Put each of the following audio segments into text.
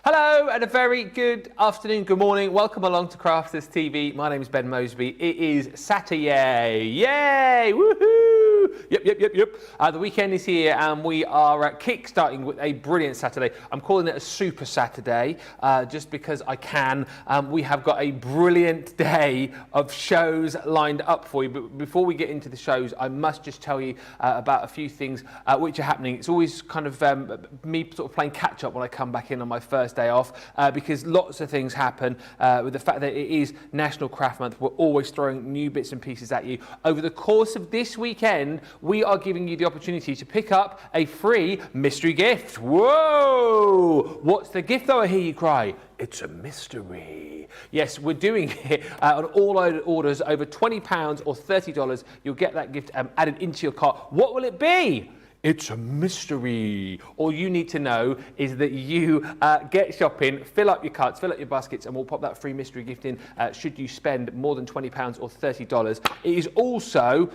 Hello and a very good afternoon, good morning. Welcome along to Crafters TV. My name is Ben Moseby. It is Saturday. Yay! Woohoo! Yep. The weekend is here and we are kick-starting with a brilliant Saturday. I'm calling it a Super Saturday just because I can. We have got a brilliant day of shows lined up for you. But before we get into the shows, I must just tell you about a few things which are happening. It's always kind of me sort of playing catch-up when I come back in on my first day off because lots of things happen with the fact that it is National Craft Month. We're always throwing new bits and pieces at you. Over the course of this weekend, we are giving you the opportunity to pick up a free mystery gift. Whoa! What's the gift though, I hear you cry? It's a mystery. Yes, we're doing it on all orders over £20 or $30. You'll get that gift added into your cart. What will it be? It's a mystery. All you need to know is that you get shopping, fill up your carts, fill up your baskets, and we'll pop that free mystery gift in should you spend more than £20 or $30. It is also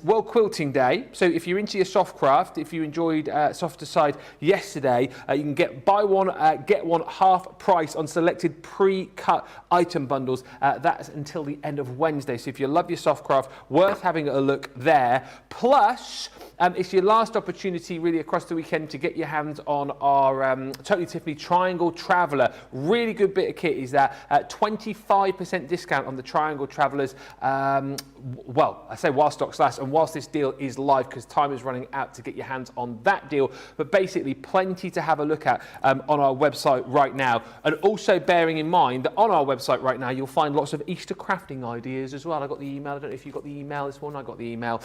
World Quilting Day. So if you're into your soft craft, if you enjoyed Softer Side yesterday, you can get buy one, get one half price on selected pre-cut item bundles. That's until the end of Wednesday. So if you love your soft craft, worth having a look there. Plus, it's your last opportunity really across the weekend to get your hands on our Totally Tiffany Triangle Traveller. Really good bit of kit is that. 25% discount on the Triangle Travellers. Well, I say while stocks last and whilst this deal is live because time is running out to get your hands on that deal. But basically plenty to have a look at on our website right now. And also bearing in mind that on our website right now you'll find lots of Easter crafting ideas as well. I got the email, I don't know if you got the email this morning, I got the email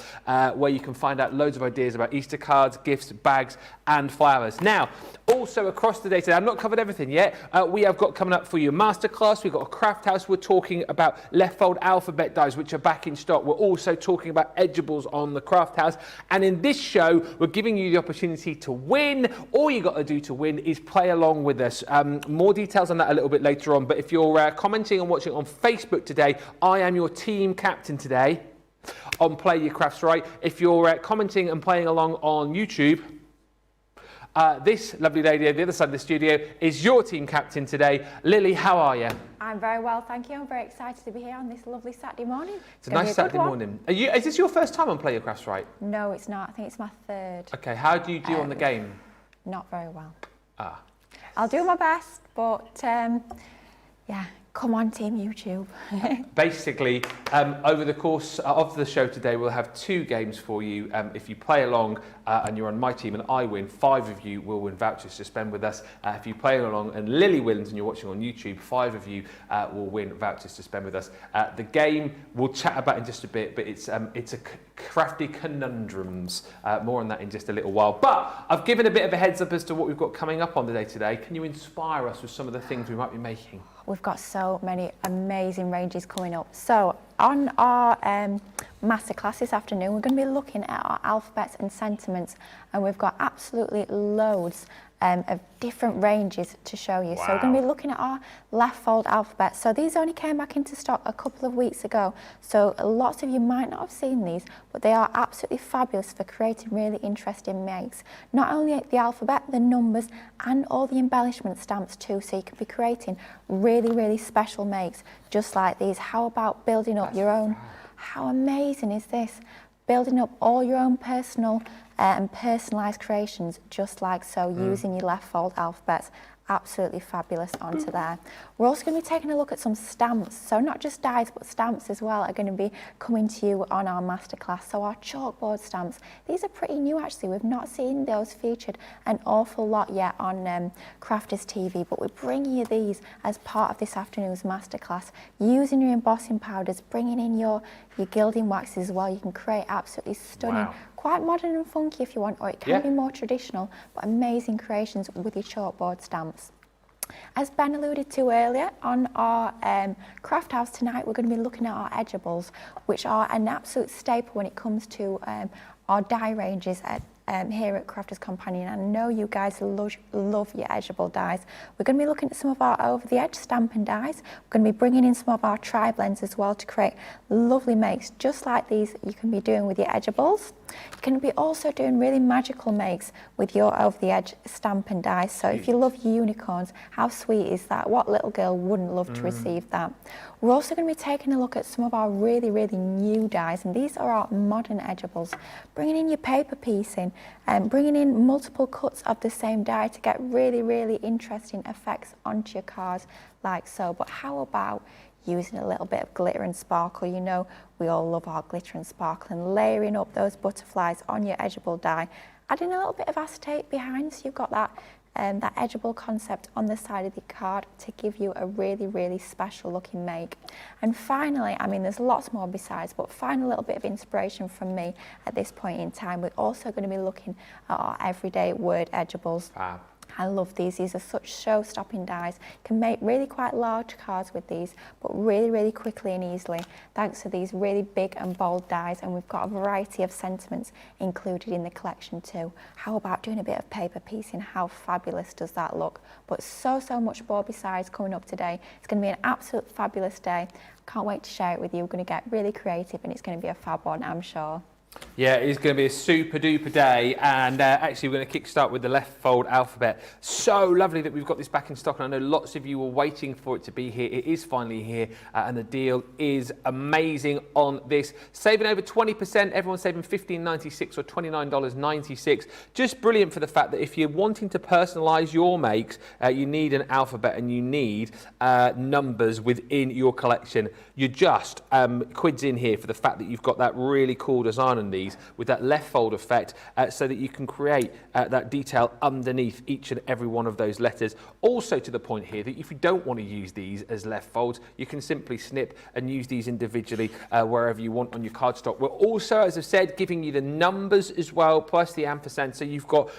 where you can find out loads of ideas about Easter cards, gifts, bags and flowers. Now, also across the day today, I've not covered everything yet, we have got coming up for you a masterclass, we've got a craft house, we're talking about left fold alphabet dies which are back in stock, we're also talking about edgeables on the craft house, and in this show we're giving you the opportunity to win. All you got to do to win is play along with us. More details on that a little bit later on, but if you're commenting and watching on Facebook today, I am your team captain today on Play Your Crafts Right. If you're commenting and playing along on YouTube, this lovely lady on the other side of the studio is your team captain today. Lily, how are you? I'm very well, thank you. I'm very excited to be here on this lovely Saturday morning. It's a nice Saturday morning. Is this your first time on Play Your Crafts Right? No, it's not. I think it's my third. Okay, how do you do on the game? Not very well. Ah. Yes. I'll do my best, but yeah. Come on, Team YouTube. Basically, over the course of the show today, we'll have two games for you. If you play along and you're on my team and I win, 5 of you will win vouchers to spend with us. If you play along and Lily wins and you're watching on YouTube, 5 of you will win vouchers to spend with us. The game we'll chat about in just a bit, but it's a Crafty Conundrums. More on that in just a little while. But I've given a bit of a heads up as to what we've got coming up on the day today. Can you inspire us with some of the things we might be making? We've got so many amazing ranges coming up. So on our masterclass this afternoon, we're going to be looking at our alphabets and sentiments, and we've got absolutely loads of different ranges to show you. Wow. So we're going to be looking at our left fold alphabet. So these only came back into stock a couple of weeks ago. So lots of you might not have seen these, but they are absolutely fabulous for creating really interesting makes. Not only the alphabet, the numbers, and all the embellishment stamps too. So you can be creating really, really special makes just like these. How about building up your own? How amazing is this? Building up all your own personal and personalised creations just like so, using your left fold alphabets. Absolutely fabulous onto there. We're also going to be taking a look at some stamps. So not just dies, but stamps as well are going to be coming to you on our masterclass. So our chalkboard stamps, these are pretty new actually. We've not seen those featured an awful lot yet on Crafters TV, but we're bringing you these as part of this afternoon's masterclass. Using your embossing powders, bringing in your gilding waxes as well. You can create absolutely stunning, quite modern and funky if you want, or it can be more traditional, but amazing creations with your chalkboard stamps. As Ben alluded to earlier, on our craft house tonight, we're going to be looking at our edgeables, which are an absolute staple when it comes to our die ranges here at Crafters Companion. I know you guys love your edgeable dies. We're going to be looking at some of our over-the-edge stamping dies. We're going to be bringing in some of our tri-blends as well to create lovely makes, just like these you can be doing with your edgeables. You can be also doing really magical makes with your over the edge stamp and die. So if you love unicorns, how sweet is that? What little girl wouldn't love to receive that? We're also going to be taking a look at some of our really, really new dies, and these are our modern edgeables. Bringing in your paper piecing and bringing in multiple cuts of the same die to get really, really interesting effects onto your cards like so. But how about using a little bit of glitter and sparkle? You know, we all love our glitter and sparkle, and layering up those butterflies on your edgeable die, adding a little bit of acetate behind so you've got that that edgeable concept on the side of the card to give you a really, really special looking make. And finally, I mean, there's lots more besides, but find a little bit of inspiration from me at this point in time. We're also going to be looking at our everyday word edgeables. Fab. I love these. These are such show-stopping dies. Can make really quite large cards with these, but really, really quickly and easily, thanks to these really big and bold dies. And we've got a variety of sentiments included in the collection too. How about doing a bit of paper piecing? How fabulous does that look? But so much more besides coming up today. It's going to be an absolute fabulous day. Can't wait to share it with you. We're going to get really creative, and it's going to be a fab one, I'm sure. Yeah, it's going to be a super duper day, and actually we're going to kick start with the left fold alphabet. So lovely that we've got this back in stock, and I know lots of you were waiting for it to be here. It is finally here, and the deal is amazing on this. Saving over 20%, everyone's saving $15.96 or $29.96. Just brilliant for the fact that if you're wanting to personalise your makes, you need an alphabet and you need numbers within your collection. You're just quids in here for the fact that you've got that really cool design on these with that left fold effect, so that you can create that detail underneath each and every one of those letters. Also to the point here that if you don't want to use these as left folds, you can simply snip and use these individually wherever you want on your cardstock. We're also, as I've said, giving you the numbers as well, plus the ampersand, so you've got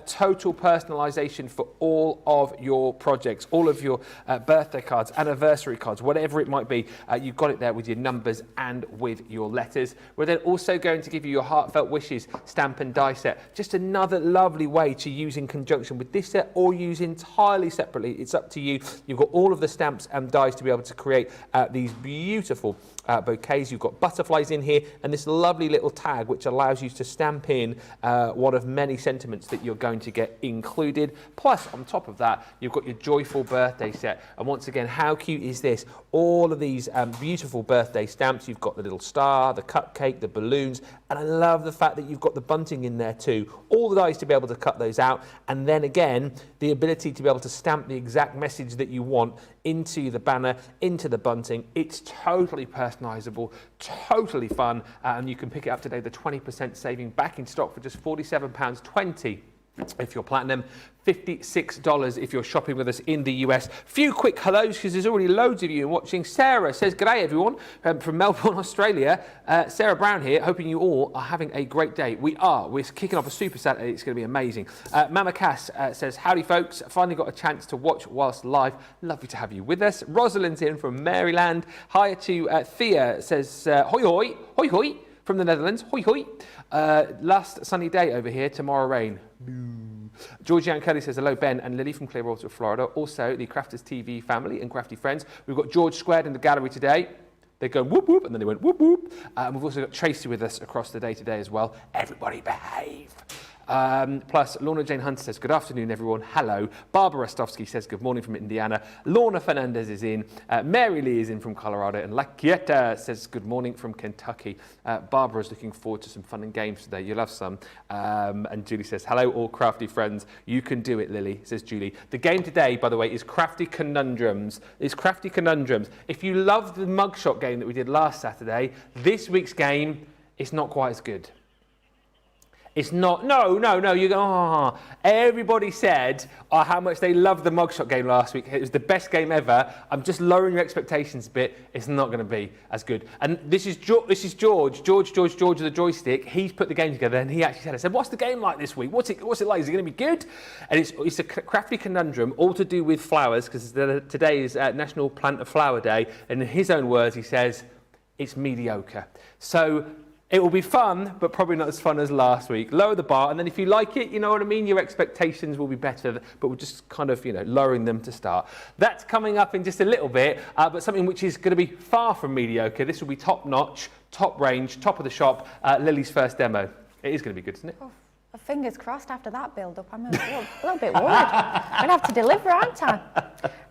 total personalisation for all of your projects, all of your birthday cards, anniversary cards, whatever it might be. You've got it there with your numbers and with your letters. We're then also going to give you your heartfelt wishes stamp and die set. Just another lovely way to use in conjunction with this set, or use entirely separately. It's up to you. You've got all of the stamps and dies to be able to create these beautiful bouquets. You've got butterflies in here, and this lovely little tag which allows you to stamp in one of many sentiments that you're going to get included. Plus, on top of that, you've got your joyful birthday set. And once again, how cute is this? All of these beautiful birthday stamps. You've got the little star, the cupcake, the balloons, and I love the fact that you've got the bunting in there too. All the dies to be able to cut those out, and then again, the ability to be able to stamp the exact message that you want into the banner, into the bunting. It's totally personalisable, totally fun, and you can pick it up today, the 20% saving back in stock for just £47.20 if you're platinum, $56 if you're shopping with us in the US. Few quick hellos, because there's already loads of you watching. Sarah says, "G'day everyone, from Melbourne, Australia." Sarah Brown here, hoping you all are having a great day. We are. We're kicking off a super Saturday. It's going to be amazing. Mama Cass says, "Howdy folks, finally got a chance to watch whilst live. Lovely to have you with us." Rosalind's in from Maryland. Hi to Thea, says, "Hoi hoi, hoi hoi," from the Netherlands. Hoi hoi. Last sunny day over here, tomorrow rain. Georgianne Kelly says, "Hello Ben and Lily from Clearwater, Florida." Also the Crafters TV family and crafty friends. We've got George Squared in the gallery today. They're going whoop whoop, and then they went whoop whoop. And we've also got Tracy with us across the day today as well. Everybody behave. Plus, Lorna Jane Hunter says, "Good afternoon, everyone. Hello." Barbara Rostovsky says, "Good morning from Indiana." Lorna Fernandez is in. Mary Lee is in from Colorado. And La Quieta says, "Good morning from Kentucky." Barbara's looking forward to some fun and games today. You'll have some. And Julie says, "Hello, all crafty friends. You can do it, Lily," says Julie. The game today, by the way, is Crafty Conundrums. It's Crafty Conundrums. If you loved the mugshot game that we did last Saturday, this week's game is not quite as good. It's not, no, you go, oh. Everybody said how much they loved the mugshot game last week. It was the best game ever. I'm just lowering your expectations a bit. It's not going to be as good. And this is George of the joystick. He's put the game together, and he actually said, I said, "What's the game like this week? What's it like? Is it going to be good?" And it's a crafty conundrum, all to do with flowers, because today is National Plant a Flower Day. And in his own words, he says, it's mediocre. So it will be fun, but probably not as fun as last week. Lower the bar, and then if you like it, you know what I mean, your expectations will be better, but we're just kind of, lowering them to start. That's coming up in just a little bit, but something which is going to be far from mediocre. This will be top-notch, top range, top of the shop, Lily's first demo. It is going to be good, isn't it? Oh, fingers crossed after that build-up. I'm a little bit worried. I'm going to have to deliver, aren't I?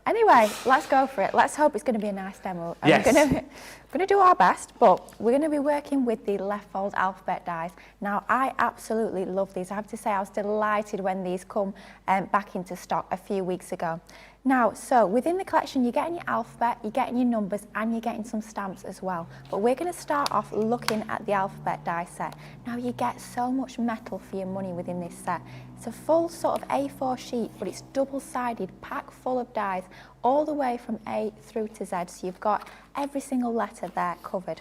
Anyway, let's go for it. Let's hope it's going to be a nice demo. And Yes. We're going to do our best, but we're going to be working with the left fold alphabet dies. Now, I absolutely love these. I have to say I was delighted when these come back into stock a few weeks ago. Now, so within the collection, you're getting your alphabet, you're getting your numbers, and you're getting some stamps as well. But we're going to start off looking at the alphabet die set. Now, you get so much metal for your money within this set. It's a full sort of A4 sheet, but it's double-sided, packed full of dies, all the way from A through to Z. So you've got every single letter there covered.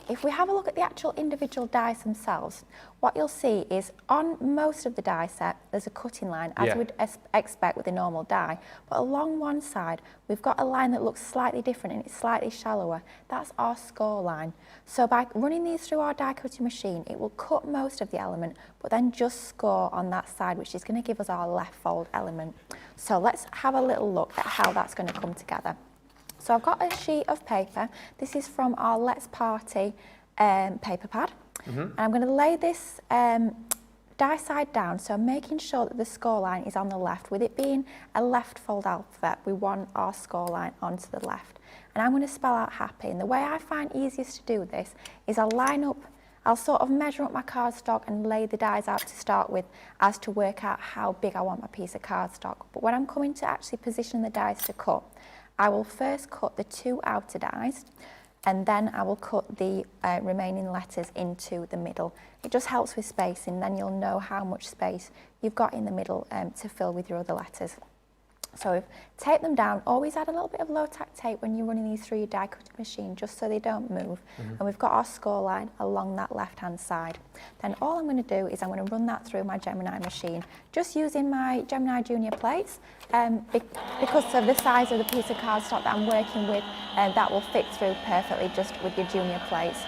If we have a look at the actual individual dies themselves, what you'll see is on most of the die set, there's a cutting line, as we'd expect with a normal die. But along one side, we've got a line that looks slightly different and it's slightly shallower. That's our score line. So by running these through our die cutting machine, it will cut most of the element, but then just score on that side, which is going to give us our left fold element. So let's have a little look at how that's going to come together. So I've got a sheet of paper. This is from our Let's Party paper pad. And I'm going to lay this die side down, so making sure that the score line is on the left. With it being a left fold alphabet, we want our score line onto the left. And I'm going to spell out happy. And the way I find easiest to do this is I'll sort of measure up my cardstock and lay the dies out to start with as to work out how big I want my piece of cardstock. But when I'm coming to actually position the dies to cut, I will first cut the two outer dies, and then I will cut the remaining letters into the middle. It just helps with spacing, then you'll know how much space you've got in the middle to fill with your other letters. So we've taped them down. Always add a little bit of low-tack tape when you're running these through your die cutting machine, just so they don't move. And we've got our score line along that left-hand side. Then all I'm going to do is I'm going to run that through my Gemini machine, just using my Gemini Junior plates. Because of the size of the piece of cardstock that I'm working with, that will fit through perfectly just with your Junior plates.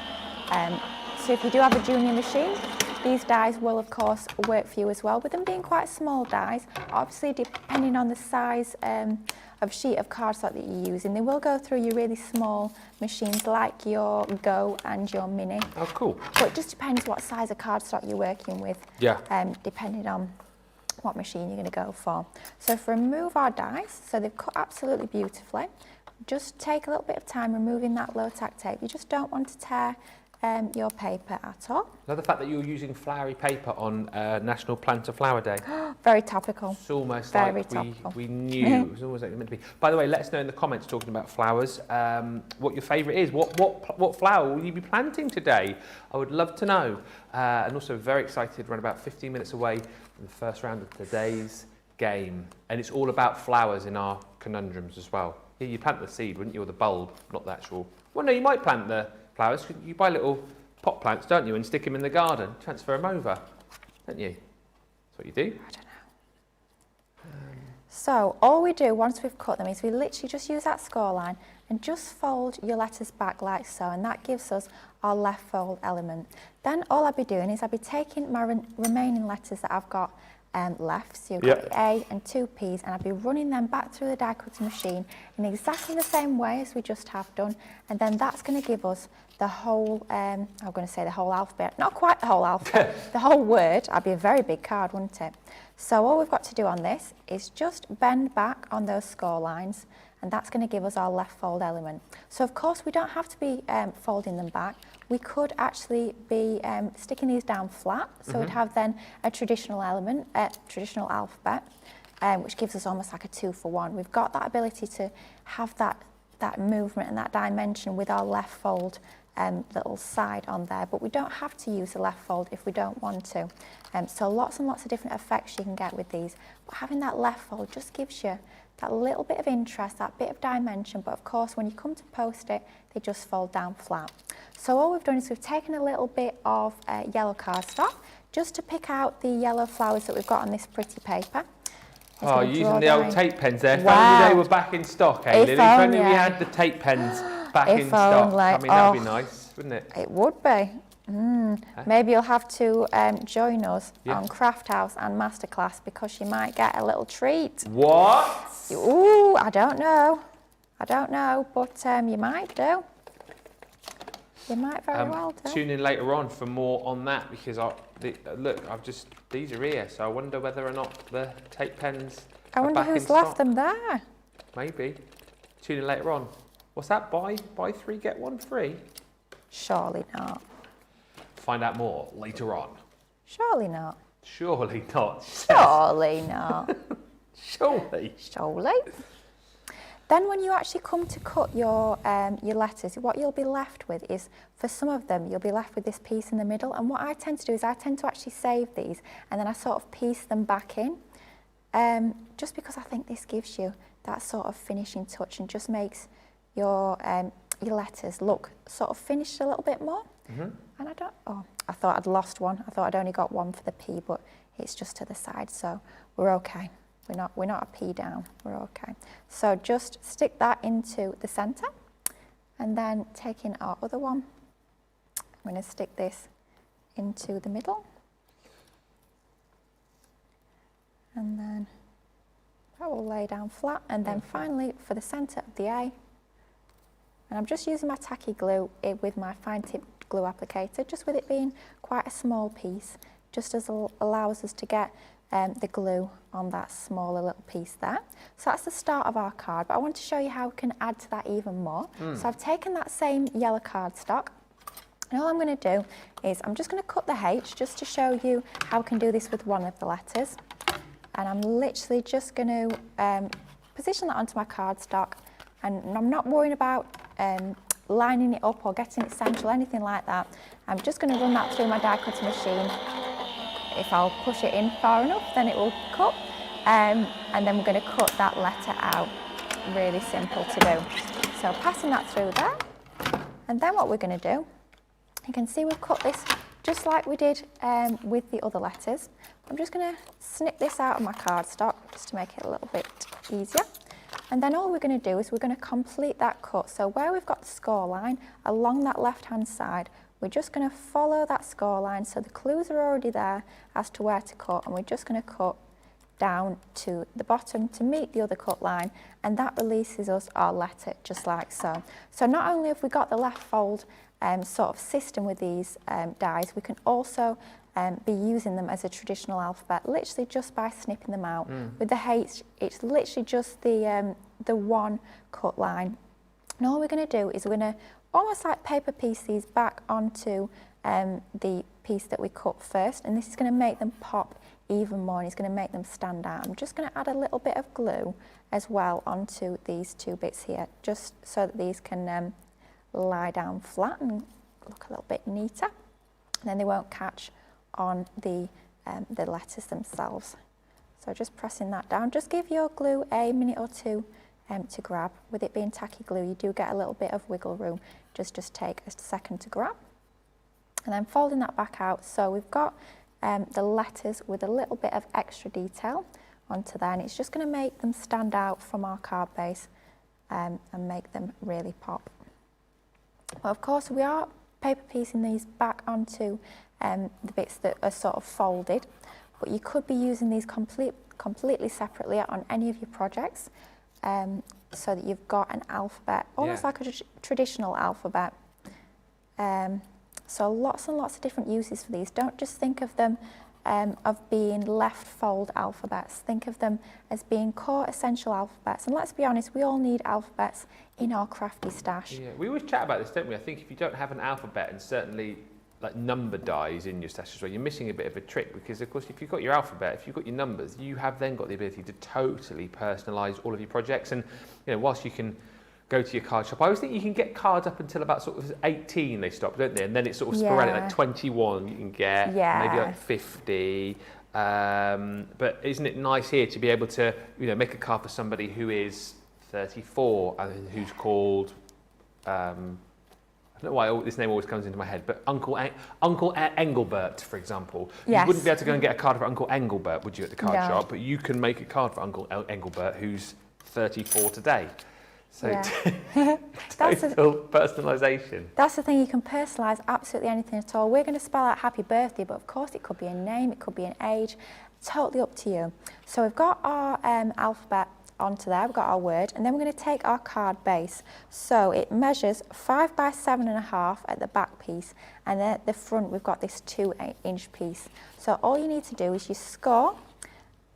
So if you do have a Junior machine, these dies will of course work for you as well, with them being quite small dies, obviously depending on the size of sheet of cardstock that you're using. They will go through your really small machines like your Go and your Mini. Oh, cool. But it just depends what size of cardstock you're working with, depending on what machine you're going to go for. So if we remove our dies, so they've cut absolutely beautifully, just take a little bit of time removing that low-tack tape. You just don't want to tear your paper at all. Another fact that you're using flowery paper on National Planter Flower Day. Very topical. It's almost Very like topical. we knew. It was always like it meant to be. By the way, let us know in the comments talking about flowers what your favourite is. What flower will you be planting today? I would love to know. And also very excited, we're about 15 minutes away from the first round of today's game. And it's all about flowers in our conundrums as well. Yeah, you plant the seed, wouldn't you, or the bulb, not the actual. Well, no, you might plant the flowers. You buy little pot plants, don't you, and stick them in the garden, transfer them over, don't you? That's what you do. I don't know. So all we do once we've cut them is we literally just use that score line and just fold your letters back like so, and that gives us our left fold element. Then all I'll be doing is I'll be taking my remaining letters that I've got left, so you've got the A and two P's, and I'll be running them back through the die cutting machine in exactly the same way as we just have done, and then that's going to give us the whole, I'm going to say the whole alphabet, not quite the whole alphabet, the whole word. That'd be a very big card, wouldn't it? So all we've got to do on this is just bend back on those score lines, and that's going to give us our left fold element. So of course we don't have to be folding them back. We could actually be sticking these down flat, so we'd have then a traditional element, traditional alphabet, which gives us almost like a 2-for-1. We've got that ability to have that movement and that dimension with our left fold little side on there, but we don't have to use the left fold if we don't want to. So lots and lots of different effects you can get with these, but having that left fold just gives you that little bit of interest, that bit of dimension, but of course when you come to post it, they just fold down flat. So all we've done is we've taken a little bit of yellow cardstock just to pick out the yellow flowers that we've got on this pretty paper. Oh, using the old tape pens there. If Wow. only they were back in stock, eh, Lily? If only we had the tape pens back in stock. I mean, that'd be nice, wouldn't it? It would be. Maybe you'll have to join us on Craft House and Masterclass, because you might get a little treat. What? Ooh, I don't know, but you might do. You might very well do. Tune in later on for more on that, because Look, these are here, so I wonder whether or not the tape pens I wonder who's left them there. Maybe. Tune in later on. What's that? Buy 3, get 1 free? Surely not. Find out more later on. Surely not. Surely not. Surely not. Surely. Surely. Then when you actually come to cut your letters, what you'll be left with is, for some of them, you'll be left with this piece in the middle. And what I tend to do is I tend to actually save these and then I sort of piece them back in. Just because I think this gives you that sort of finishing touch and just makes your letters look sort of finished a little bit more. And I thought I'd lost one. I thought I'd only got one for the P, but it's just to the side, so we're okay. We're not a P down, we're okay. So just stick that into the centre and then taking our other one, I'm going to stick this into the middle. And then that will lay down flat. And then finally for the centre of the A, and I'm just using my tacky glue with my fine tip glue applicator, just with it being quite a small piece, just as allows us to get the glue on that smaller little piece there. So that's the start of our card, but I want to show you how we can add to that even more. So I've taken that same yellow cardstock, and all I'm going to do is I'm just going to cut the H just to show you how we can do this with one of the letters. And I'm literally just going to position that onto my cardstock, and I'm not worrying about lining it up or getting it central, anything like that. I'm just going to run that through my die cutting machine. If I'll push it in far enough, then it will cut, and then we're going to cut that letter out. Really simple to do. So passing that through there, and then what we're going to do, you can see we've cut this just like we did with the other letters. I'm just going to snip this out of my cardstock just to make it a little bit easier. And then all we're going to do is we're going to complete that cut. So where we've got the score line along that left-hand side, we're just going to follow that score line, so the clues are already there as to where to cut, and we're just going to cut down to the bottom to meet the other cut line, and that releases us our letter just like so. So not only have we got the left fold sort of system with these dies, we can also be using them as a traditional alphabet, literally just by snipping them out. With the H, it's literally just the one cut line. And all we're going to do is we're going to almost like paper piece these back onto the piece that we cut first, and this is going to make them pop even more, and it's going to make them stand out. I'm just going to add a little bit of glue as well onto these two bits here, just so that these can lie down flat and look a little bit neater, and then they won't catch on the letters themselves. So just pressing that down. Just give your glue a minute or two to grab. With it being tacky glue, you do get a little bit of wiggle room. Just take a second to grab. And then folding that back out, so we've got the letters with a little bit of extra detail onto there, and it's just going to make them stand out from our card base and make them really pop. Well, of course, we are paper piecing these back onto the bits that are sort of folded, but you could be using these completely separately on any of your projects, so that you've got an alphabet, almost like a traditional alphabet. So lots and lots of different uses for these. Don't just think of them of being left fold alphabets. Think of them as being core essential alphabets. And let's be honest, we all need alphabets in our crafty stash. Yeah, we always chat about this, don't we? I think if you don't have an alphabet, and certainly like number dies in your stash as well, you're missing a bit of a trick, because of course if you've got your alphabet, if you've got your numbers, you have then got the ability to totally personalise all of your projects. And you know, whilst you can go to your card shop, I always think you can get cards up until about sort of 18 they stop, don't they? And then it's sort of sporadic, like 21 you can get, maybe like 50. But isn't it nice here to be able to, you know, make a card for somebody who is 34 and who's called, I don't know why this name always comes into my head, but Uncle Engelbert, for example. Yes. You wouldn't be able to go and get a card for Uncle Engelbert, would you, at the card shop? But you can make a card for Uncle Engelbert, who's 34 today. So total personalisation. That's the thing, you can personalise absolutely anything at all. We're going to spell out happy birthday, but of course it could be a name, it could be an age, totally up to you. So we've got our alphabet onto there. We've got our word, and then we're going to take our card base. So it measures 5 by 7.5 at the back piece, and then at the front we've got this 2-inch piece. So all you need to do is you score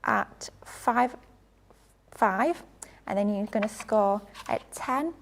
at 5, and then you're going to score at 10,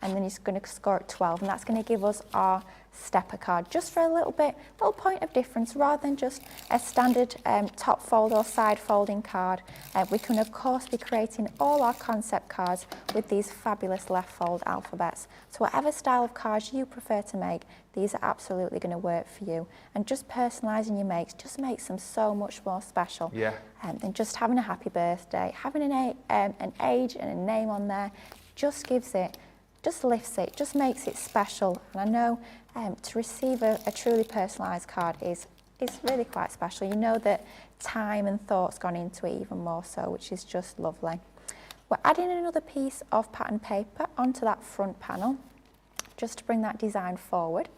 and then you're going to score at 12, and that's going to give us our stepper card, just for a little point of difference, rather than just a standard top fold or side folding card. We can of course be creating all our concept cards with these fabulous left fold alphabets. So whatever style of cards you prefer to make, these are absolutely going to work for you. And just personalising your makes just makes them so much more special. Yeah. Than just having a happy birthday. Having an age and a name on there just gives it, just lifts it, just makes it special. And I know to receive a truly personalised card is really quite special. You know that time and thought's gone into it even more so, which is just lovely. We're adding another piece of pattern paper onto that front panel, just to bring that design forward.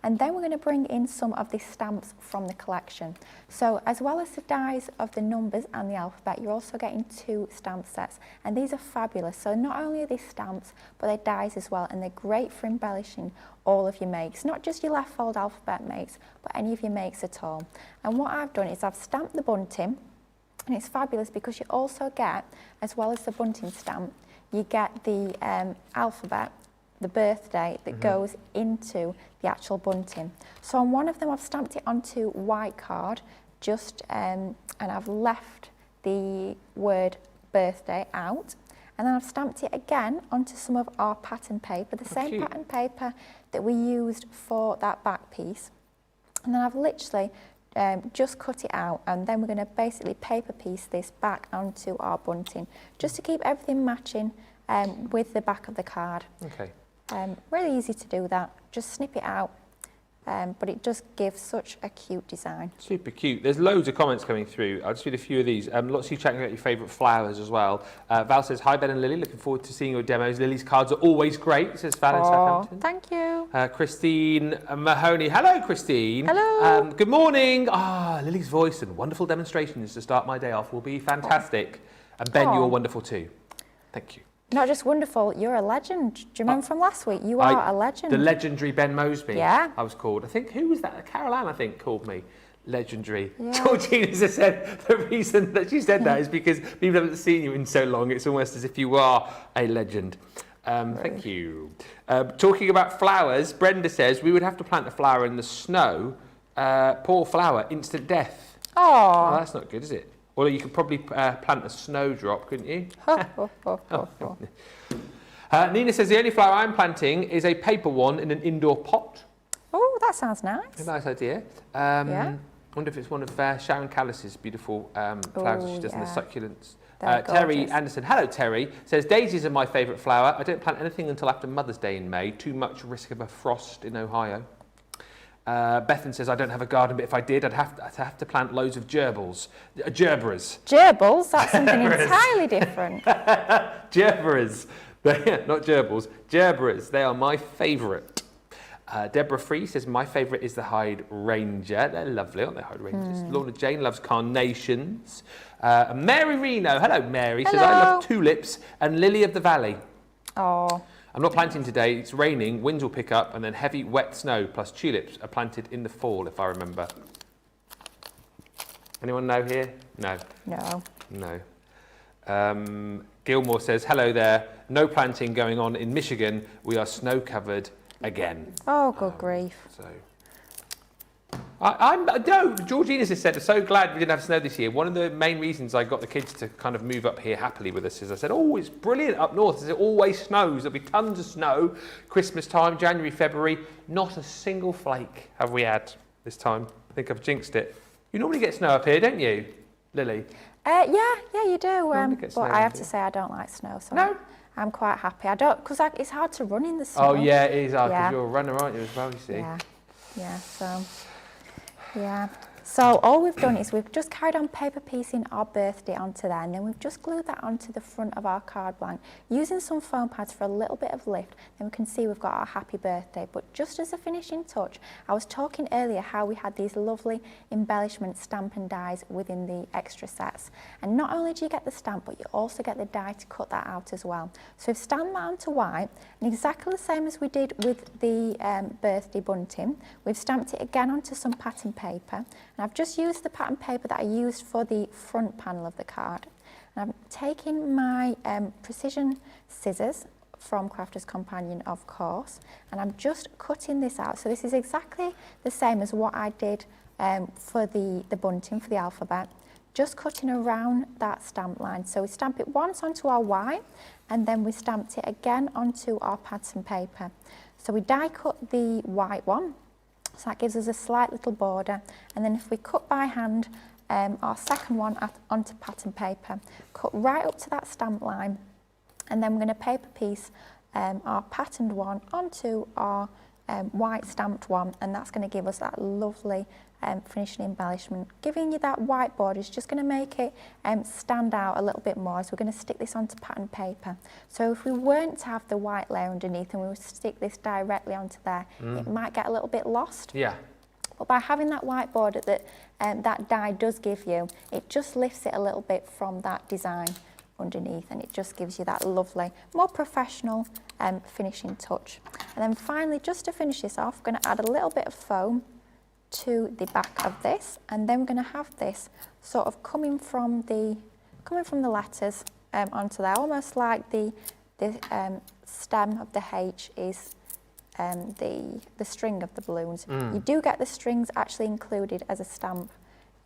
And then we're going to bring in some of the stamps from the collection. So as well as the dies of the numbers and the alphabet, you're also getting 2 stamp sets. And these are fabulous. So not only are they stamps, but they're dies as well. And they're great for embellishing all of your makes. Not just your left fold alphabet makes, but any of your makes at all. And what I've done is I've stamped the bunting. And it's fabulous because you also get, as well as the bunting stamp, you get the alphabet, the birthday that goes into the actual bunting. So on one of them I've stamped it onto white card, just and I've left the word birthday out, and then I've stamped it again onto some of our pattern paper, the same pattern paper that we used for that back piece. And then I've literally just cut it out, and then we're going to basically paper piece this back onto our bunting, just to keep everything matching with the back of the card. Okay. Really easy to do that, just snip it out, but it just gives such a cute design. Super cute. There's loads of comments coming through. I'll just read a few of these. Lots of you chatting about your favourite flowers as well. Val says, hi Ben and Lily, looking forward to seeing your demos. Lily's cards are always great, says Val in Southampton. Thank you. Christine Mahoney. Hello, Christine. Hello. Good morning. Lily's voice and wonderful demonstrations to start my day off will be fantastic. And Ben, you're wonderful too. Thank you. Not just wonderful, you're a legend. Do you remember from last week? You are a legend. The legendary Ben Moseby. Yeah. I was called. I think, who was that? Carol Ann, I think, called me legendary. Yeah. Georgina has said the reason that she said that is because people haven't seen you in so long. It's almost as if you are a legend. Thank you. Talking about flowers, Brenda says, we would have to plant a flower in the snow. Poor flower, instant death. Oh, That's not good, is it? Or you could probably plant a snowdrop, couldn't you? Nina says, the only flower I'm planting is a paper one in an indoor pot. Oh, that sounds nice. A nice idea. Yeah. Wonder if it's one of Sharon Callis's beautiful flowers that she does in the succulents. Terry gorgeous. Anderson, hello Terry, says, daisies are my favourite flower. I don't plant anything until after Mother's Day in May. Too much risk of a frost in Ohio. Bethan says, I don't have a garden, but if I did, I'd have to plant loads of gerbils. Gerberas. Gerbils? That's something entirely different. Gerberas. Not gerbils. Gerberas. They are my favourite. Deborah Free says, my favourite is the Hyde Ranger. They're lovely, aren't they, Hyde Rangers? Lorna Jane loves carnations. Mary Reno. Hello, Mary. Hello. Says, I love tulips and lily of the valley. Oh. I'm not planting today, it's raining, winds will pick up, and then heavy wet snow plus tulips are planted in the fall, if I remember. Anyone know here? No. No. Gilmore says, hello there, no planting going on in Michigan, we are snow covered again. Oh, good grief. So, Georgina just said, I'm so glad we didn't have snow this year. One of the main reasons I got the kids to kind of move up here happily with us is I said, oh, it's brilliant up north. It always snows. There'll be tons of snow. Christmas time, January, February. Not a single flake have we had this time. I think I've jinxed it. You normally get snow up here, don't you, Lily? Yeah, you do. But I have to here. say I don't like snow, so No. I'm quite happy. Because it's hard to run in the snow. Oh, yeah, it is hard because Yeah. you're a runner, aren't you, as well, you see? Yeah, so, yeah. So all we've done is we've just carried on paper piecing our birthday onto there, and then we've just glued that onto the front of our card blank using some foam pads for a little bit of lift. Then we can see we've got our happy birthday. But just as a finishing touch, I was talking earlier how we had these lovely embellishment stamp and dies within the extra sets. And not only do you get the stamp, but you also get the die to cut that out as well. So we've stamped that onto white, and exactly the same as we did with the birthday bunting, we've stamped it again onto some pattern paper. And I've just used the pattern paper that I used for the front panel of the card. And I'm taking my precision scissors from Crafter's Companion, of course, and I'm just cutting this out. So this is exactly the same as what I did for the bunting, for the alphabet, just cutting around that stamp line. So we stamp it once onto our white, and then we stamped it again onto our pattern paper. So we die cut the white one, so that gives us a slight little border, and then if we cut by hand our second one onto pattern paper, cut right up to that stamp line, and then we're going to paper piece our patterned one onto our white stamped one, and that's going to give us that lovely finishing embellishment. Giving you that white border is just going to make it stand out a little bit more, as we're going to stick this onto pattern paper. So if we weren't to have the white layer underneath and we were to stick this directly onto there, it might get a little bit lost. Yeah. But by having that white border that that die does give you, it just lifts it a little bit from that design underneath, and it just gives you that lovely, more professional finishing touch. And then finally, just to finish this off, we're going to add a little bit of foam to the back of this, and then we're going to have this sort of coming from the letters onto there, almost like the stem of the H is the string of the balloons. You do get the strings actually included as a stamp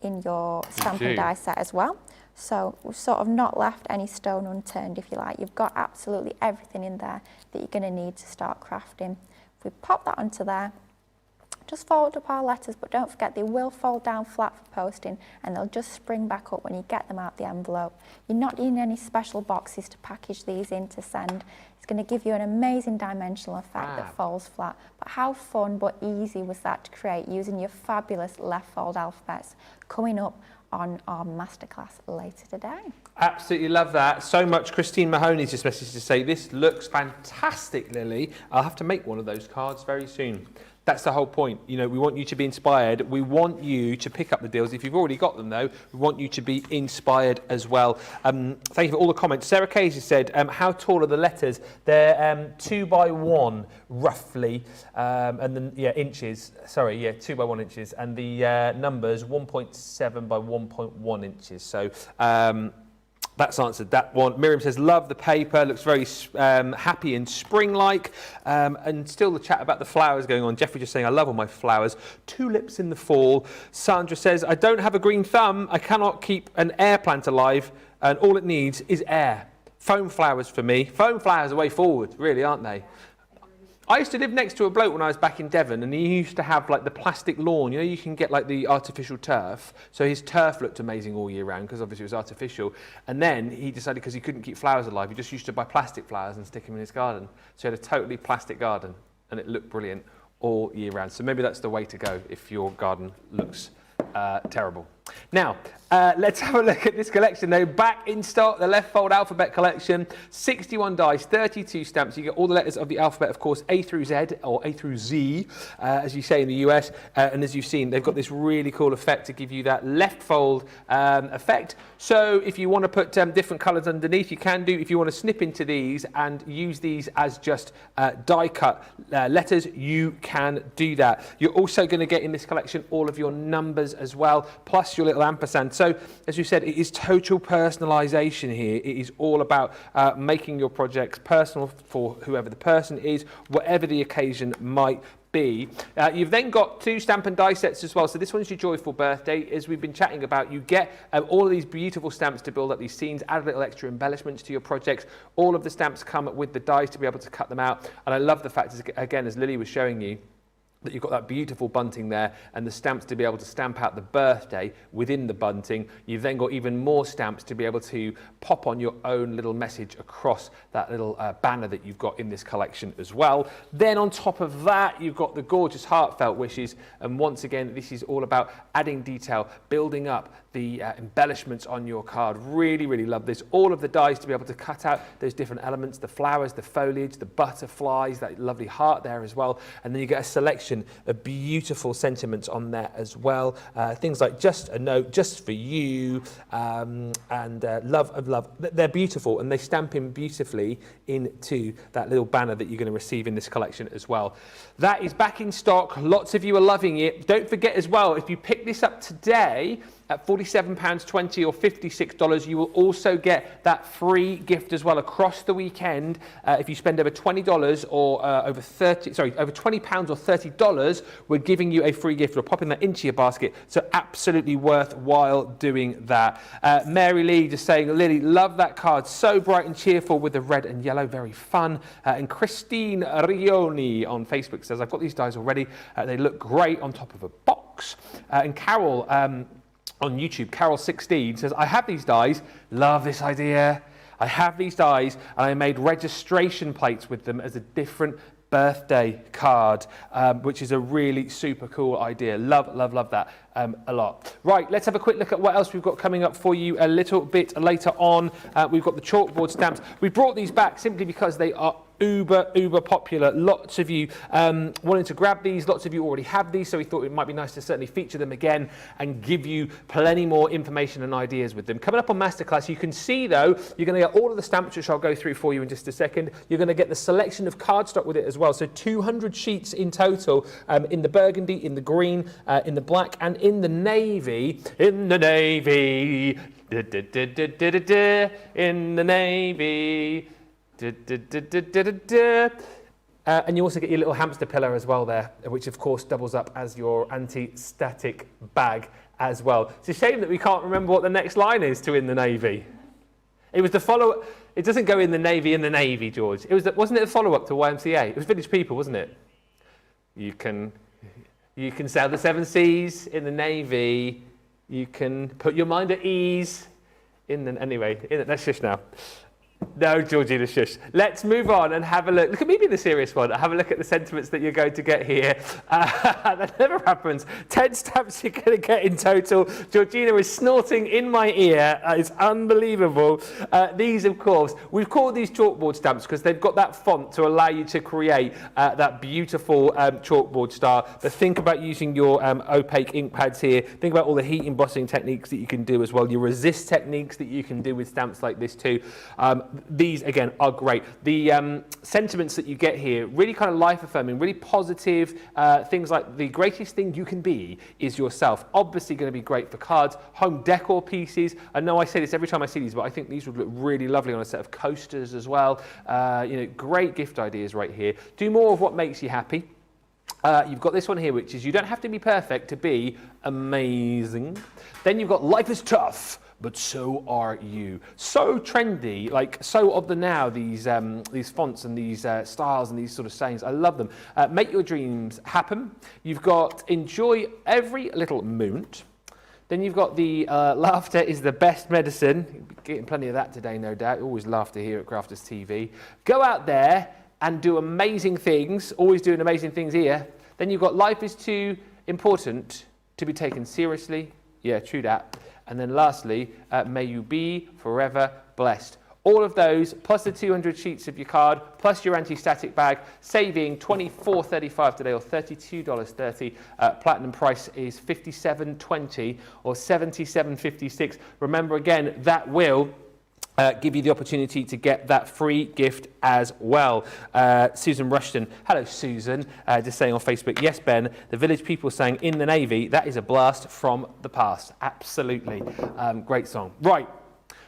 in your stamp and die set as well. So we've sort of not left any stone unturned, if you like. You've got absolutely everything in there that you're going to need to start crafting. If we pop that onto there, just fold up our letters, but don't forget they will fold down flat for posting, and they'll just spring back up when you get them out the envelope. You're not needing any special boxes to package these in to send. It's going to give you an amazing dimensional effect that folds flat. But how fun but easy was that to create using your fabulous left fold alphabets, coming up on our masterclass later today. Absolutely love that. So much. Christine Mahoney's just messaged to say, this looks fantastic, Lily. I'll have to make one of those cards very soon. That's the whole point. You know, we want you to be inspired. We want you to pick up the deals. If you've already got them, though, we want you to be inspired as well. Thank you for all the comments. Sarah Casey said, how tall are the letters? They're 2 by 1, roughly, and then, inches. Sorry, 2 by 1 inches. And the numbers, 1.7 by 1.1 inches. So, that's answered that one. Miriam says, love the paper, looks very happy and spring-like. And still the chat about the flowers going on. Jeffrey just saying, I love all my flowers. Tulips in the fall. Sandra says, I don't have a green thumb. I cannot keep an air plant alive, and all it needs is air. Foam flowers for me. Foam flowers are way forward, really, aren't they? I used to live next to a bloke when I was back in Devon, and he used to have like the plastic lawn. You know, you can get like the artificial turf. So his turf looked amazing all year round because obviously it was artificial. And then he decided, because he couldn't keep flowers alive, he just used to buy plastic flowers and stick them in his garden. So he had a totally plastic garden, and it looked brilliant all year round. So maybe that's the way to go if your garden looks terrible. Now, let's have a look at this collection though. Back in stock, the left fold alphabet collection, 61 dies, 32 stamps. You get all the letters of the alphabet, of course, A through Z, or A through Z, as you say in the US. And as you've seen, they've got this really cool effect to give you that left fold effect. So if you want to put different colours underneath, you can do. If you want to snip into these and use these as just die cut letters, you can do that. You're also going to get in this collection all of your numbers as well, plus your little ampersand. So as you said, it is total personalization here. It is all about making your projects personal for whoever the person is, whatever the occasion might be. You've then got 2 stamp and die sets as well. So this one's your joyful birthday. As we've been chatting about, you get all of these beautiful stamps to build up these scenes, add a little extra embellishments to your projects. All of the stamps come with the dies to be able to cut them out. And I love the fact, again, as Lily was showing you, that you've got that beautiful bunting there and the stamps to be able to stamp out the birthday within the bunting. You've then got even more stamps to be able to pop on your own little message across that little banner that you've got in this collection as well. Then on top of that, you've got the gorgeous heartfelt wishes. And once again, this is all about adding detail, building up the embellishments on your card. Really, really love this. All of the dies to be able to cut out those different elements, the flowers, the foliage, the butterflies, that lovely heart there as well. And then you get a selection of beautiful sentiments on there as well. Things like just a note, just for you, and love of love. They're beautiful and they stamp in beautifully into that little banner that you're going to receive in this collection as well. That is back in stock. Lots of you are loving it. Don't forget as well, if you pick this up today, at £47.20 or $56, you will also get that free gift as well across the weekend. If you spend over $20 or over £20 or $30, we're giving you a free gift. We're popping that into your basket, so absolutely worthwhile doing that. Mary Lee just saying, Lily, love that card, so bright and cheerful with the red and yellow, very fun. And Christine Rioni on Facebook says, I've got these dies already. They look great on top of a box. And Carol, on YouTube, Carol16 says, I have these dies, love this idea. I have these dies and I made registration plates with them as a different birthday card, which is a really super cool idea. Love, love, love that a lot. Right, let's have a quick look at what else we've got coming up for you a little bit later on. We've got the chalkboard stamps. We brought these back simply because they are uber popular. Lots of you wanting to grab these. Lots of you already have these, so we thought it might be nice to certainly feature them again and give you plenty more information and ideas with them. Coming up on Masterclass, you can see though, you're going to get all of the stamps, which I'll go through for you in just a second. You're going to get the selection of cardstock with it as well. So 200 sheets in total, in the burgundy, in the green, in the black, and in the navy. In the navy. In the navy. And you also get your little hamster pillow as well there, which of course doubles up as your anti-static bag as well. It's a shame that we can't remember what the next line is to In the Navy. It was the follow. It doesn't go in the Navy, George. It was wasn't it a follow-up to YMCA? It was Village People, wasn't it? You can sail the 7 seas in the Navy. You can put your mind at ease let's shush now. No, Georgina, shush. Let's move on and have a look. Look at me being the serious one. Have a look at the sentiments that you're going to get here. That never happens. 10 stamps you're going to get in total. Georgina is snorting in my ear. It's unbelievable. These, of course, we've called these chalkboard stamps because they've got that font to allow you to create that beautiful chalkboard star. But think about using your opaque ink pads here. Think about all the heat embossing techniques that you can do as well. Your resist techniques that you can do with stamps like this too. These, again, are great. The sentiments that you get here, really kind of life-affirming, really positive. Things like the greatest thing you can be is yourself. Obviously going to be great for cards, home decor pieces. I know I say this every time I see these, but I think these would look really lovely on a set of coasters as well. Great gift ideas right here. Do more of what makes you happy. You've got this one here, which is you don't have to be perfect to be amazing. Then you've got life is tough, but so are you. So trendy, like so of the now, these fonts and these styles and these sort of sayings. I love them. Make your dreams happen. You've got enjoy every little moment. Then you've got the laughter is the best medicine. You'll be getting plenty of that today, no doubt. Always laughter here at Crafters TV. Go out there and do amazing things. Always doing amazing things here. Then you've got life is too important to be taken seriously. Yeah, true that. And then lastly, may you be forever blessed. All of those, plus the 200 sheets of your card, plus your anti-static bag, saving $24.35 today or $32.30. Platinum price is $57.20 or $77.56. Remember again, that will give you the opportunity to get that free gift as well. Susan Rushton, hello Susan, just saying on Facebook, yes Ben, the Village People saying In the Navy, that is a blast from the past. Absolutely, great song. Right,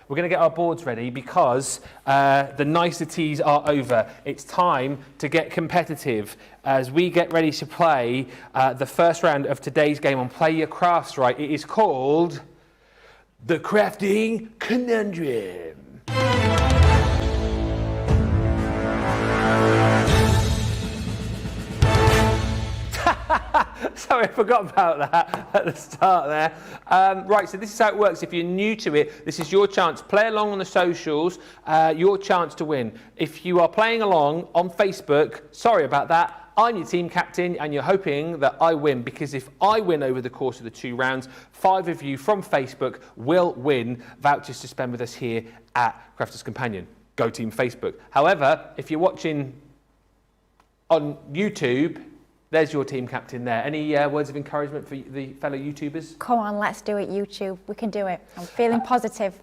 we're going to get our boards ready because the niceties are over. It's time to get competitive as we get ready to play the first round of today's game on Play Your Crafts Right. It is called the Crafty Conundrum. Sorry, I forgot about that at the start there. Right, so this is how it works. If you're new to it, this is your chance. Play along on the socials, your chance to win. If you are playing along on Facebook, sorry about that. I'm your team captain and you're hoping that I win, because if I win over the course of the 2 rounds, 5 of you from Facebook will win vouchers to spend with us here at Crafter's Companion. Go Team Facebook. However, if you're watching on YouTube, there's your team captain there. Any words of encouragement for the fellow YouTubers? Come on, let's do it, YouTube. We can do it. I'm feeling positive.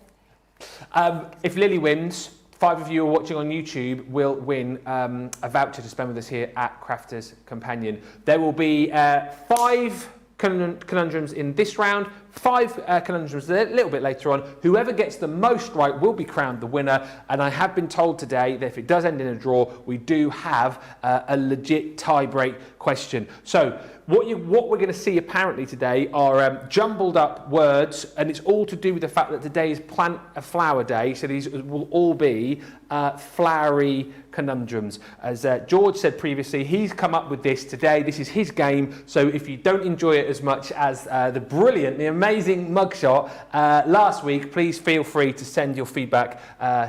If Lily wins, 5 of you are watching on YouTube will win a voucher to spend with us here at Crafter's Companion. There will be 5 conundrums in this round, 5 conundrums a little bit later on. Whoever gets the most right will be crowned the winner. And I have been told today that if it does end in a draw, we do have a legit tie-break question. So what we're going to see apparently today are jumbled up words, and it's all to do with the fact that today is Plant a Flower Day, so these will all be flowery conundrums. As George said previously, he's come up with this today. This is his game, so if you don't enjoy it as much as the amazing mugshot last week, please feel free to send your feedback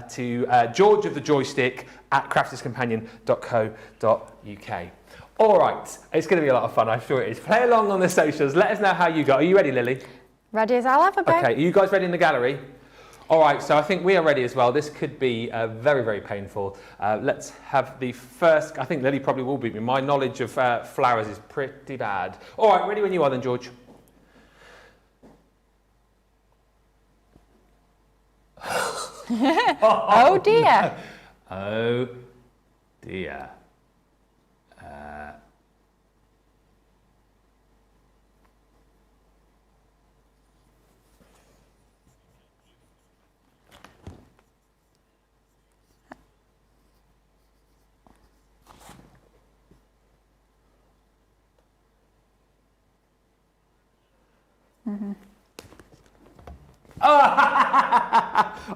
to George of the Joystick at crafterscompanion.co.uk. All right, it's going to be a lot of fun, I'm sure it is. Play along on the socials. Let us know how you go. Are you ready, Lily? Ready as I'll ever be. Okay, are you guys ready in the gallery? All right, so I think we are ready as well. This could be very, very painful. Let's have the first. I think Lily probably will beat me. My knowledge of flowers is pretty bad. All right, ready when you are then, George. Oh dear. Oh dear.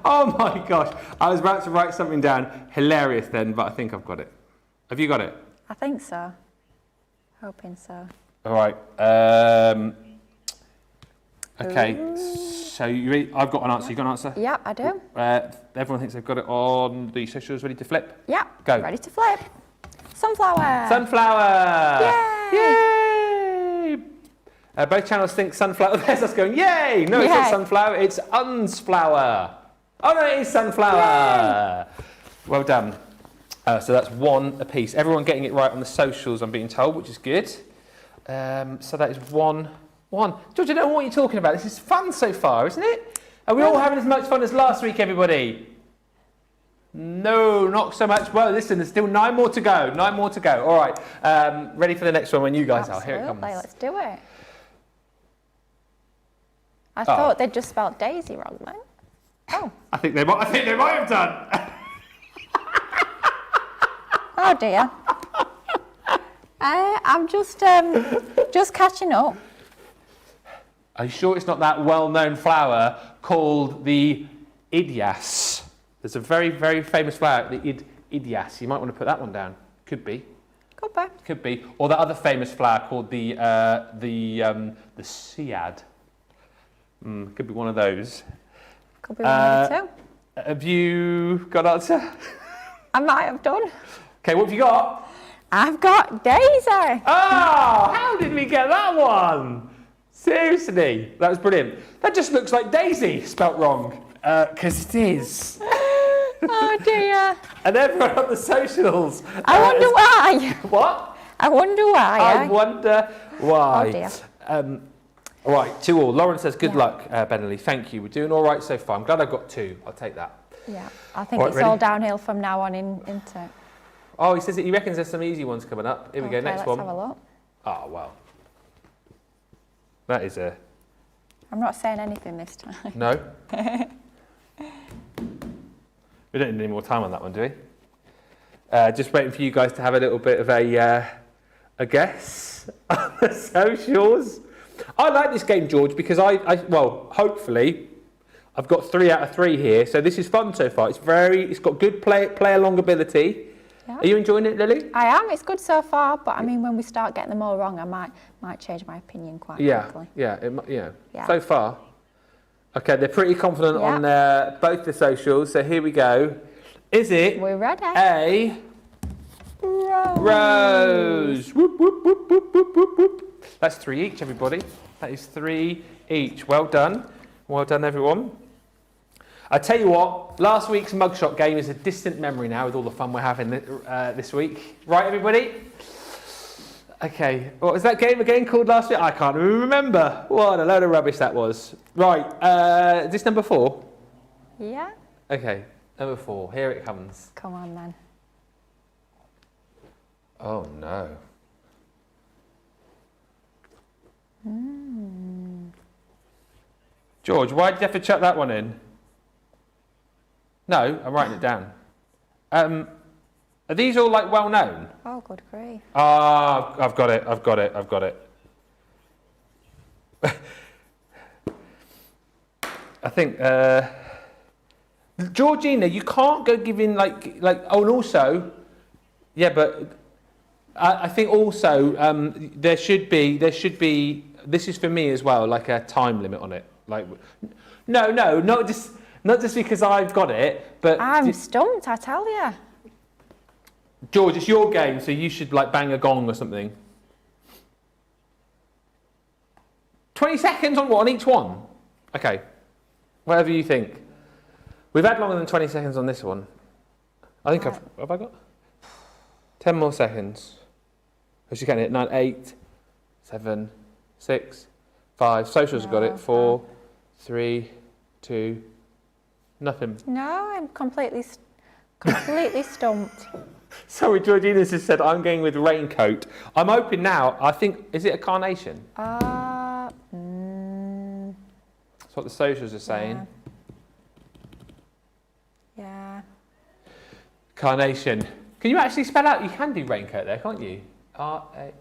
Oh my gosh, I was about to write something down hilarious then, but I think I've got it. Have you got it? I think so. Hoping so. All right. Okay, Ooh. so you ready? I've got an answer. You got an answer? Yep, I do. Everyone thinks they've got it on the socials. Ready to flip? Yep. Go. Ready to flip. Sunflower. Sunflower. Yay! Yay! Both channels think sunflower. There's us going, yay! No, it's not Yay. sunflower, it's unsflower. Oh no, it is sunflower. Yay. Well done. So that's 1 apiece. Everyone getting it right on the socials, I'm being told, which is good. So that is 1-1. George, I don't know what you're talking about. This is fun so far, isn't it? Are we all having as much fun as last week, everybody? No, not so much. Well, listen, there's still 9 more to go. 9 more to go. All right. Ready for the next one when you guys are. Here it comes. Let's do it. I thought they'd just spelled Daisy wrong then. Oh. I think they might have done. Oh dear. I'm just catching up. Are you sure it's not that well-known flower called the Idias? There's a very, very famous flower, the Idias. You might want to put that one down. Could be. Could be. Could be. Or that other famous flower called the Sead. Could be one of those. Could be one of the two. Have you got an answer? I might have done. Okay, what have you got? I've got Daisy. Oh, how did we get that one? Seriously, that was brilliant. That just looks like Daisy, spelt wrong, because it is. Oh dear. And everyone on the socials. I wonder why. What? I wonder why. I wonder why. Oh dear. All right, 2-2. Lauren says, good luck, Benelli. Thank you. We're doing all right so far. I'm glad I've got 2. I'll take that. Yeah, I think it's all downhill from now on into it. Oh, he says that he reckons there's some easy ones coming up. Here we go, next one. Let's have a look. Oh, well. That is a... I'm not saying anything this time. No? We don't need any more time on that one, do we? Just waiting for you guys to have a little bit of a guess on the socials. I like this game, George, because well, hopefully, I've got 3 out of 3 here. So this is fun so far. It's got good play along ability. Yeah. Are you enjoying it, Lily? I am. It's good so far, but I mean, when we start getting them all wrong, I might change my opinion quite quickly. Yeah. So far. Okay, they're pretty confident on both the socials, so here we go. Is it We're ready. a rose? Whoop, whoop, whoop, whoop, whoop, whoop, whoop. That's 3 each, everybody. That is 3 each. Well done. Well done, everyone. I tell you what, last week's mugshot game is a distant memory now with all the fun we're having this week. Right, everybody? Okay, what was that game again called last week? I can't even remember. What a load of rubbish that was. Right, is this number 4? Yeah. Okay, number 4, here it comes. Come on then. Oh no. George, why did you have to chuck that one in? No, I'm writing it down. Are these all like well known? Oh, good grief. Ah, I've got it. I think Georgina, you can't go giving like oh, and also, yeah, but I think also there should be. This is for me as well, like a time limit on it. Like, no, not just because I've got it, but I'm stumped, I tell you. George, it's your game, so you should like bang a gong or something. 20 seconds on what? On each one? Okay. Whatever you think. We've had longer than 20 seconds on this one. I think have I got 10 more seconds? Who's she getting it? 9, 8, 7, 6, 5. Socials have got it. 4, 3, 2, nothing. No, I'm completely stumped. Sorry, Georgina's just said I'm going with raincoat. I'm open now. I think, is it a carnation? That's what the socials are saying. Yeah. Carnation. Can you actually spell out? You can do raincoat there, can't you? R-A.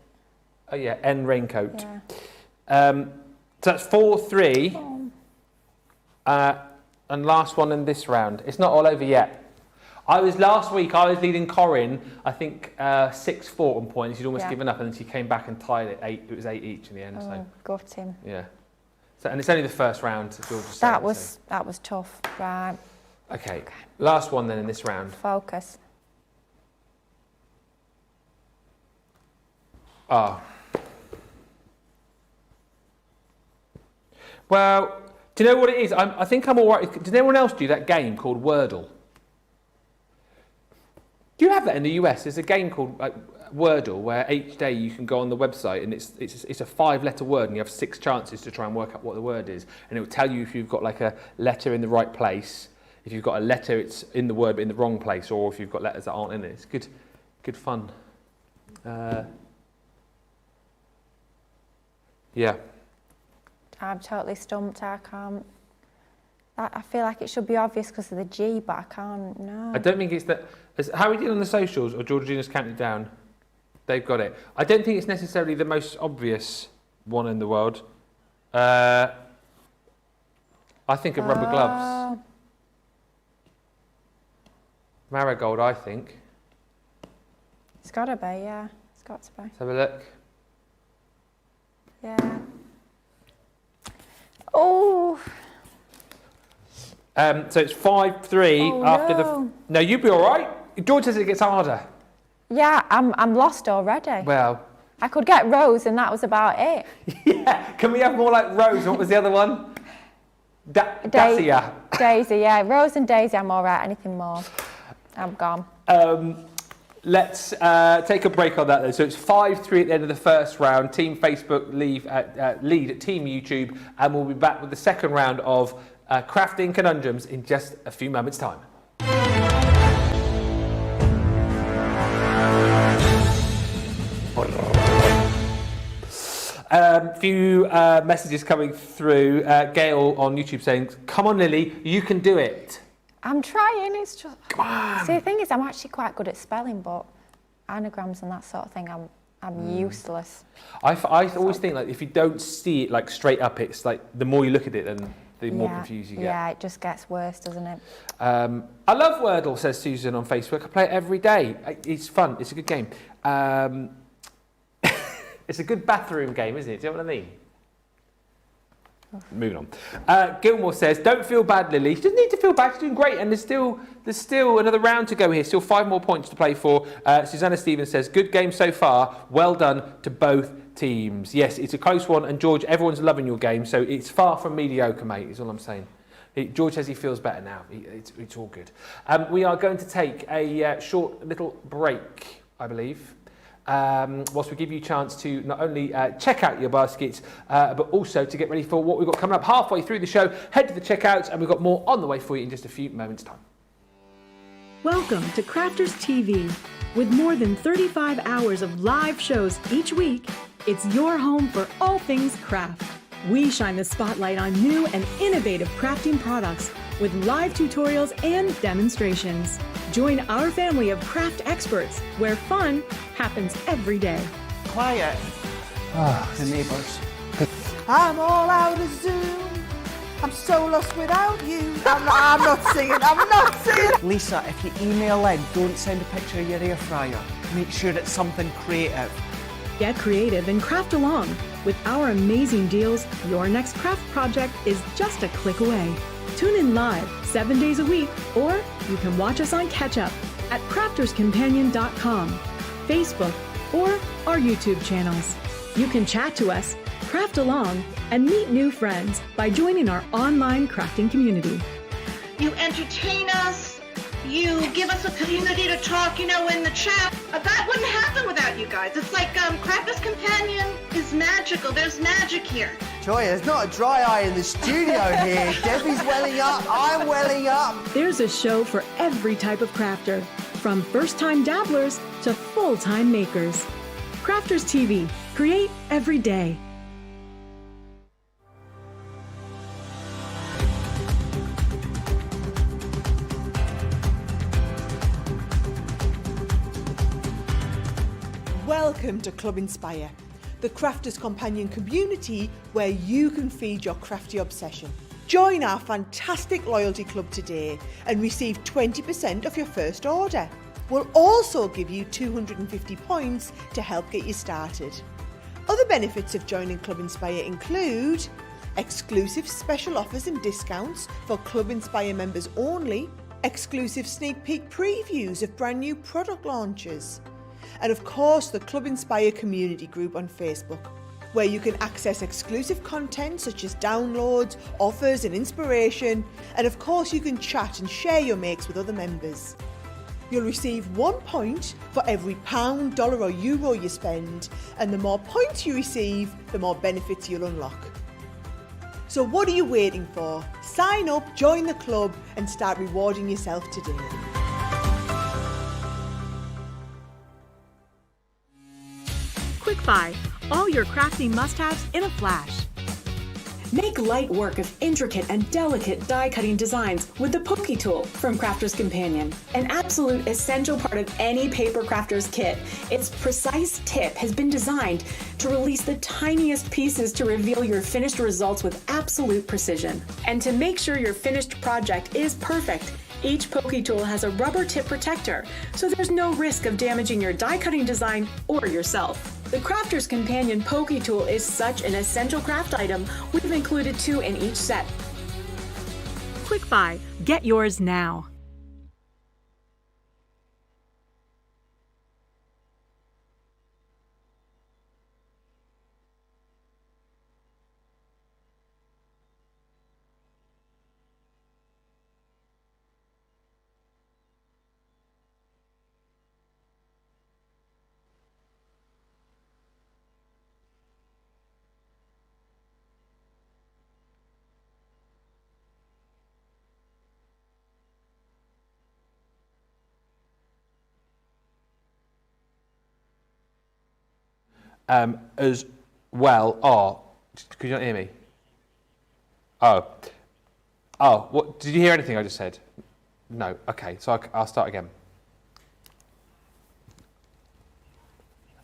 Oh yeah, N raincoat. Yeah. So that's 4-3. And last one in this round. It's not all over yet. Last week I was leading Corinne, I think 6-4 on points. She'd almost given up, and then she came back and tied it 8. It was 8 each in the end. So got him. yeah. So, and it's only the first round. That was tough. Right. Okay. Last one then in this round. Focus. Ah. Well, do you know what it is? I think I'm all right. Did anyone else do that game called Wordle? Do you have that in the US? There's a game called Wordle where each day you can go on the website and it's a 5-letter word and you have 6 chances to try and work out what the word is, and it will tell you if you've got like a letter in the right place, if you've got a letter it's in the word but in the wrong place, or if you've got letters that aren't in it. It's good fun. Yeah. I'm totally stumped. I can't. I feel like it should be obvious because of the G, but I can't. No. I don't think it's that. How are we doing on the socials, or Georgina's counted down? They've got it. I don't think it's necessarily the most obvious one in the world. I think of rubber gloves. Marigold, I think. It's got to be, yeah. It's got to be. Let's have a look. Yeah. Oh. So it's 5-3 after the. No, you'll be all right. George says it gets harder. Yeah, I'm lost already. Well. I could get Rose, and that was about it. Yeah. Can we have more like Rose? What was the other one? Dacia. Daisy, yeah. Rose and Daisy, I'm all right. Anything more, I'm gone. Let's take a break on that then. So it's 5-3 at the end of the first round. Team Facebook lead at Team YouTube, and we'll be back with the second round of Crafty Conundrums in just a few moments' time. Few messages coming through. Gail on YouTube saying, "Come on, Lily, you can do it." I'm trying. It's just. Come on. See, the thing is, I'm actually quite good at spelling, but anagrams and that sort of thing, I'm useless. I always think like if you don't see it like straight up, it's like the more you look at it, then the more confused you get. Yeah, it just gets worse, doesn't it? I love Wordle, says Susan on Facebook. I play it every day. It's fun. It's a good game. It's a good bathroom game, isn't it? Do you know what I mean? Moving on. Gilmore says, don't feel bad, Lily. She doesn't need to feel bad. She's doing great. And there's still another round to go here. Still 5 more points to play for. Susanna Stevens says, good game so far. Well done to both teams. Yes, it's a close one. And George, everyone's loving your game. So it's far from mediocre, mate, is all I'm saying. George says he feels better now. It's all good. We are going to take a short little break, I believe. Whilst we give you a chance to not only check out your baskets, but also to get ready for what we've got coming up halfway through the show. Head to the checkouts, and we've got more on the way for you in just a few moments' time. Welcome to Crafters TV. With more than 35 hours of live shows each week, it's your home for all things craft. We shine the spotlight on new and innovative crafting products with live tutorials and demonstrations. Join our family of craft experts where fun happens every day. Quiet. The neighbours. I'm all out of Zoom. I'm so lost without you. I'm not singing. Lisa, if you email in, don't send a picture of your air fryer. Make sure it's something creative. Get creative and craft along. With our amazing deals, your next craft project is just a click away. Tune in live 7 days a week, or you can watch us on catch up at crafterscompanion.com, Facebook, or our YouTube channels. You can chat to us, craft along, and meet new friends by joining our online crafting community. You entertain us. You give us a community to talk, in the chat. That wouldn't happen without you guys. It's like Crafters Companion is magical. There's magic here. Joy, there's not a dry eye in the studio here. Debbie's welling up. I'm welling up. There's a show for every type of crafter, from first-time dabblers to full-time makers. Crafters TV. Create every day. Welcome to Club Inspire, the Crafters Companion community where you can feed your crafty obsession. Join our fantastic loyalty club today and receive 20% of your first order. We'll also give you 250 points to help get you started. Other benefits of joining Club Inspire include exclusive special offers and discounts for Club Inspire members only, exclusive sneak peek previews of brand new product launches, and of course the Club Inspire community group on Facebook, where you can access exclusive content such as downloads, offers and inspiration, and of course you can chat and share your makes with other members. You'll receive 1 point for every £1, dollar or euro you spend, and the more points you receive, the more benefits you'll unlock. So what are you waiting for? Sign up, join the club and start rewarding yourself today. Quick Buy, all your crafting must-haves in a flash. Make light work of intricate and delicate die-cutting designs with the Pokey Tool from Crafters Companion. An absolute essential part of any paper crafter's kit, its precise tip has been designed to release the tiniest pieces to reveal your finished results with absolute precision. And to make sure your finished project is perfect, each Pokey Tool has a rubber tip protector, so there's no risk of damaging your die-cutting design or yourself. The Crafter's Companion Pokey Tool is such an essential craft item, we've included 2 in each set. Quick Buy, get yours now. As well, could you not hear me? What, did you hear anything I just said? No, okay, so I'll start again.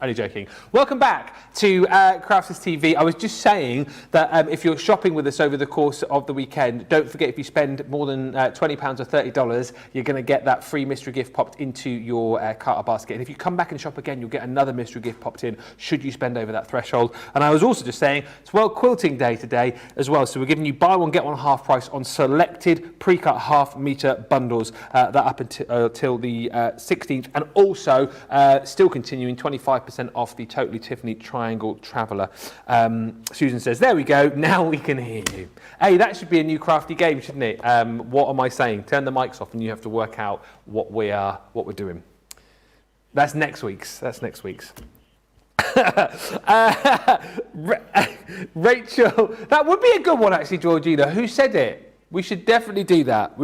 Only joking. Welcome back to Crafters TV. I was just saying that if you're shopping with us over the course of the weekend, don't forget if you spend more than £20 or $30, you're going to get that free mystery gift popped into your cart or basket. And if you come back and shop again, you'll get another mystery gift popped in should you spend over that threshold. And I was also just saying it's World Quilting Day today as well. So we're giving you buy one, get one half price on selected pre-cut half-metre bundles. That up until the 16th. And also still continuing 25% off the Totally Tiffany Triangle Traveller. Susan says, there we go, now we can hear you. Hey, that should be a new crafty game, shouldn't it? What am I saying? Turn the mics off and you have to work out what we're doing. That's next week's. Rachel, that would be a good one actually, Georgina. Who said it? We should definitely do that.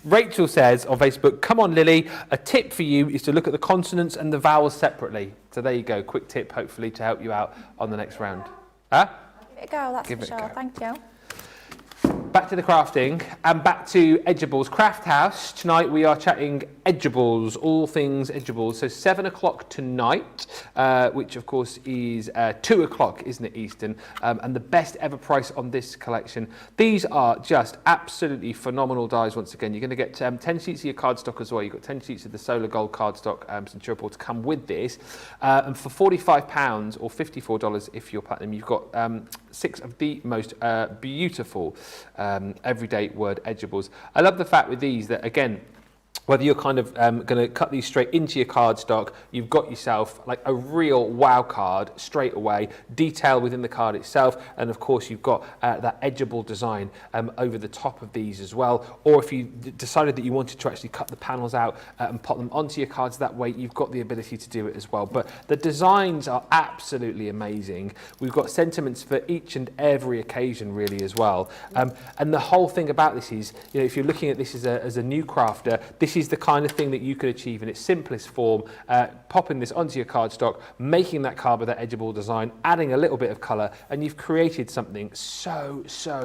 Rachel says on Facebook, come on Lily, a tip for you is to look at the consonants and the vowels separately. So there you go, quick tip hopefully to help you out on the next round. Huh? Give it a go, that's for sure. Thank you. Back to the crafting and back to edgeables. Craft House, tonight we are chatting edgeables, all things edgeables. So 7 o'clock tonight, which of course is 2 o'clock, isn't it, Eastern? And the best ever price on this collection. These are just absolutely phenomenal dies once again. You're going to get 10 sheets of your cardstock as well. You've got 10 sheets of the Solar Gold cardstock, Centura Board to come with this. And for £45 or $54 if you're platinum, you've got 6 of the most beautiful everyday word edgeables. I love the fact with these that, again, whether you're kind of going to cut these straight into your cardstock, you've got yourself like a real wow card straight away, detail within the card itself, and of course you've got that edgeable design over the top of these as well. Or if you decided that you wanted to actually cut the panels out and pop them onto your cards that way, you've got the ability to do it as well. But the designs are absolutely amazing. We've got sentiments for each and every occasion really as well. And the whole thing about this is, you know, if you're looking at this as a new crafter, this is the kind of thing that you could achieve in its simplest form, popping this onto your cardstock, making that card with that edgeable design, adding a little bit of colour, and you've created something so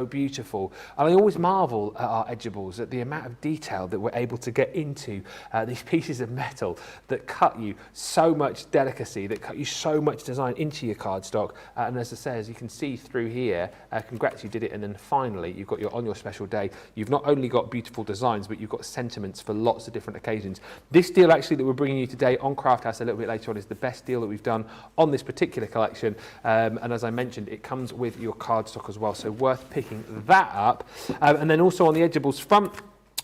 beautiful. And I always marvel at our edgeables, at the amount of detail that we're able to get into these pieces of metal that cut you so much delicacy, that cut you so much design into your cardstock. And as I say, as you can see through here, congrats, you did it. And then finally, you've got on your special day, you've not only got beautiful designs, but you've got sentiments for lots of different occasions. This deal actually that we're bringing you today on Craft House a little bit later on is the best deal that we've done on this particular collection. And as I mentioned, it comes with your cardstock as well, so worth picking that up. And then also on the edgeables front,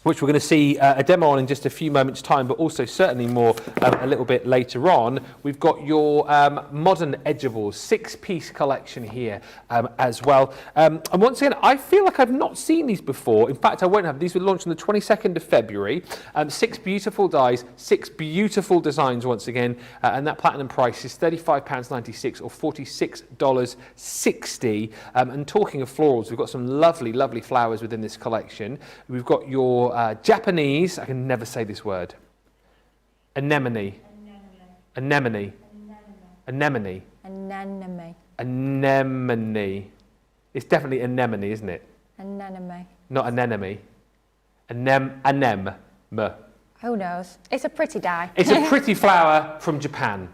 which we're going to see a demo on in just a few moments' time, but also certainly more a little bit later on. We've got your modern edgeables 6-piece collection here as well. And once again, I feel like I've not seen these before. In fact, I won't have. These were launched on the 22nd of February. 6 beautiful dies, 6 beautiful designs once again, and that platinum price is £35.96 or $46.60. And talking of florals, we've got some lovely flowers within this collection. We've got your Japanese, I can never say this word, anemone. It's definitely anemone, isn't it? Anemone. Not anemone. Anem. Who knows? It's a pretty die. It's a pretty flower from Japan.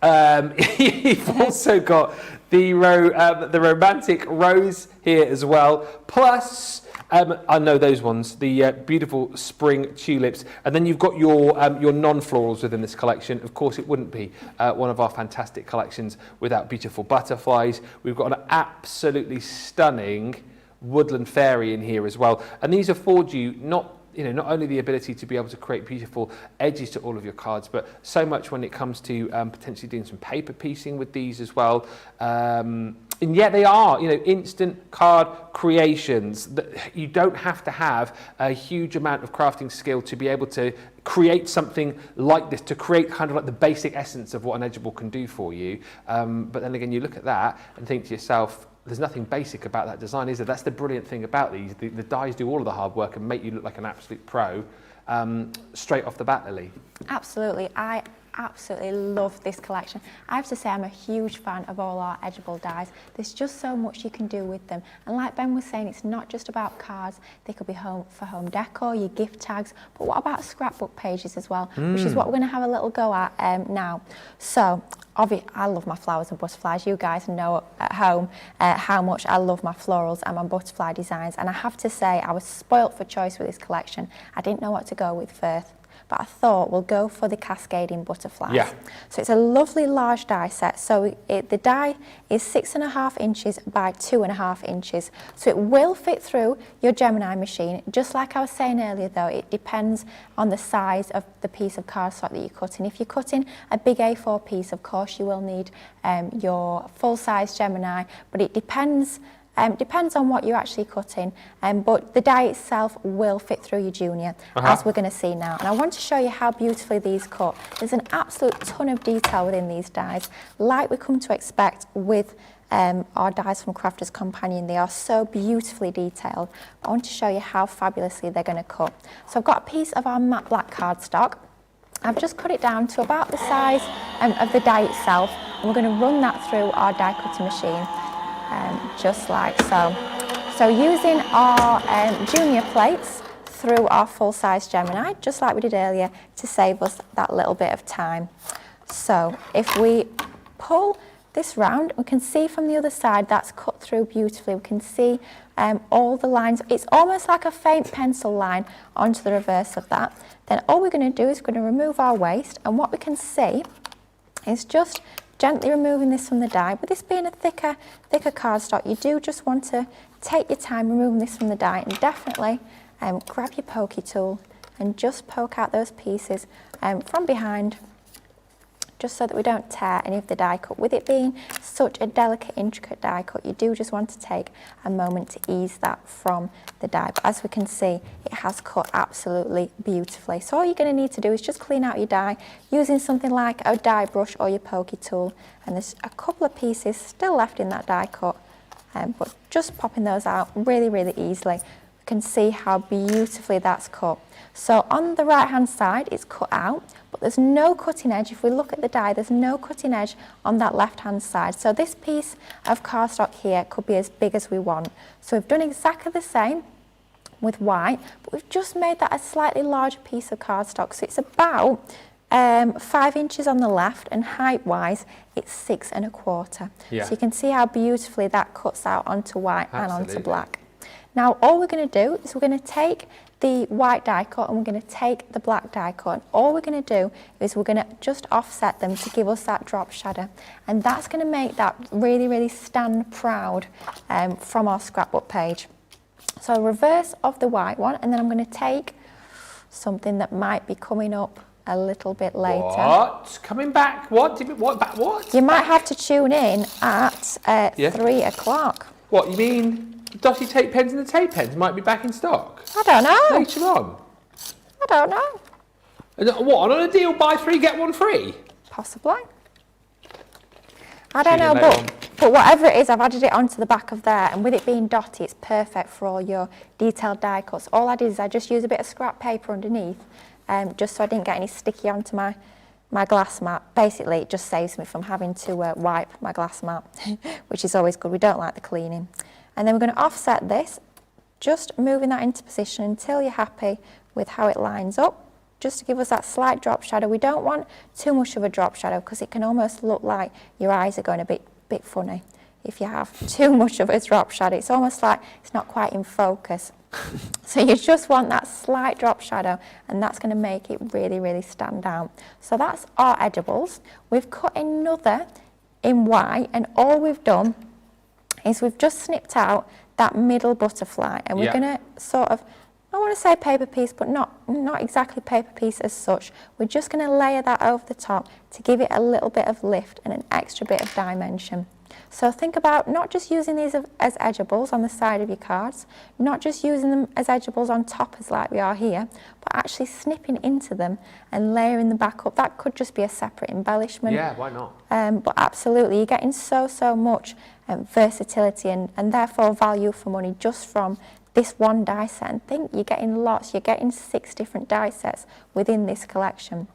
You've also got the romantic rose here as well, plus I know those ones, the beautiful spring tulips, and then you've got your non-florals within this collection. Of course, it wouldn't be one of our fantastic collections without beautiful butterflies. We've got an absolutely stunning woodland fairy in here as well, and these afford you not only the ability to be able to create beautiful edges to all of your cards, but so much when it comes to potentially doing some paper piecing with these as well. And yet they are, instant card creations. You don't have to have a huge amount of crafting skill to be able to create something like this, to create kind of like the basic essence of what an edgeable can do for you. But then again, you look at that and think to yourself, there's nothing basic about that design, is there? That's the brilliant thing about these. The dies do all of the hard work and make you look like an absolute pro straight off the bat, Lily. Absolutely. I absolutely love this collection. I have to say I'm a huge fan of all our edgeable dies. There's just so much you can do with them. And like Ben was saying, it's not just about cards. They could be for home decor, your gift tags, but what about scrapbook pages as well, which is what we're going to have a little go at now. So, obviously, I love my flowers and butterflies. You guys know at home how much I love my florals and my butterfly designs. And I have to say, I was spoilt for choice with this collection. I didn't know what to go with first, but I thought we'll go for the cascading butterflies. Yeah. So it's a lovely large die set. So the die is 6.5 inches by 2.5 inches. So it will fit through your Gemini machine. Just like I was saying earlier though, it depends on the size of the piece of cardstock that you're cutting. If you're cutting a big A4 piece, of course you will need your full-size Gemini, but it depends on what you're actually cutting, but the die itself will fit through your Junior, as we're going to see now. And I want to show you how beautifully these cut. There's an absolute ton of detail within these dies, like we come to expect with our dies from Crafters Companion. They are so beautifully detailed. I want to show you how fabulously they're going to cut. So I've got a piece of our matte black cardstock. I've just cut it down to about the size of the die itself, and we're going to run that through our die cutting machine. Just like so. So using our Junior plates through our full-size Gemini, just like we did earlier, to save us that little bit of time. So if we pull this round, we can see from the other side that's cut through beautifully. We can see all the lines. It's almost like a faint pencil line onto the reverse of that. Then all we're going to do is we're going to remove our waste, and what we can see is just gently removing this from the die. With this being a thicker cardstock, you do just want to take your time removing this from the die, and definitely grab your pokey tool and just poke out those pieces from behind, just so that we don't tear any of the die cut. With it being such a delicate, intricate die cut, you do just want to take a moment to ease that from the die. But as we can see, it has cut absolutely beautifully. So all you're going to need to do is just clean out your die using something like a die brush or your pokey tool. And there's a couple of pieces still left in that die cut, but just popping those out really, really easily. You can see how beautifully that's cut. So on the right hand side it's cut out, but there's no cutting edge. If we look at the die, there's no cutting edge on that left hand side. So this piece of cardstock here could be as big as we want. So we've done exactly the same with white, but we've just made that a slightly larger piece of cardstock. So it's about 5 inches on the left, and height wise it's 6 1/4. Yeah. So you can see how beautifully that cuts out onto white and Absolutely. onto black. Now all we're going to do is we're going to take the white die cut and we're going to take the black die cut, and all we're going to do is we're going to just offset them to give us that drop shadow, and that's going to make that really, really stand proud from our scrapbook page. So reverse of the white one, and then I'm going to take something that might be coming up a little bit later. What? Coming back? What? What? You might have to tune in at 3 o'clock. What, you mean dotty tape pens and the tape pens might be back in stock? I don't know. Later on? I don't know. What, on a deal, buy 3, get 1 free? Possibly. I don't know, Tune in later but whatever it is, I've added it onto the back of there, and with it being dotty, it's perfect for all your detailed die cuts. All I did is I just used a bit of scrap paper underneath, just so I didn't get any sticky onto my glass mat. Basically, it just saves me from having to wipe my glass mat, which is always good. We don't like the cleaning. And then we're going to offset this, just moving that into position until you're happy with how it lines up, just to give us that slight drop shadow. We don't want too much of a drop shadow because it can almost look like your eyes are going a bit funny if you have too much of a drop shadow. It's almost like it's not quite in focus. So you just want that slight drop shadow, and that's going to make it really, really stand out. So that's our edibles. We've cut another in white, and all we've done is we've just snipped out that middle butterfly, and we're going to sort of, I want to say paper piece, but not exactly paper piece as such. We're just going to layer that over the top to give it a little bit of lift and an extra bit of dimension. So think about not just using these as edgeables on the side of your cards, not just using them as edgeables on toppers like we are here, but actually snipping into them and layering them back up. That could just be a separate embellishment. Yeah, why not? But absolutely, you're getting so much versatility and therefore value for money just from this one die set. And think you're getting lots, you're getting 6 different die sets within this collection.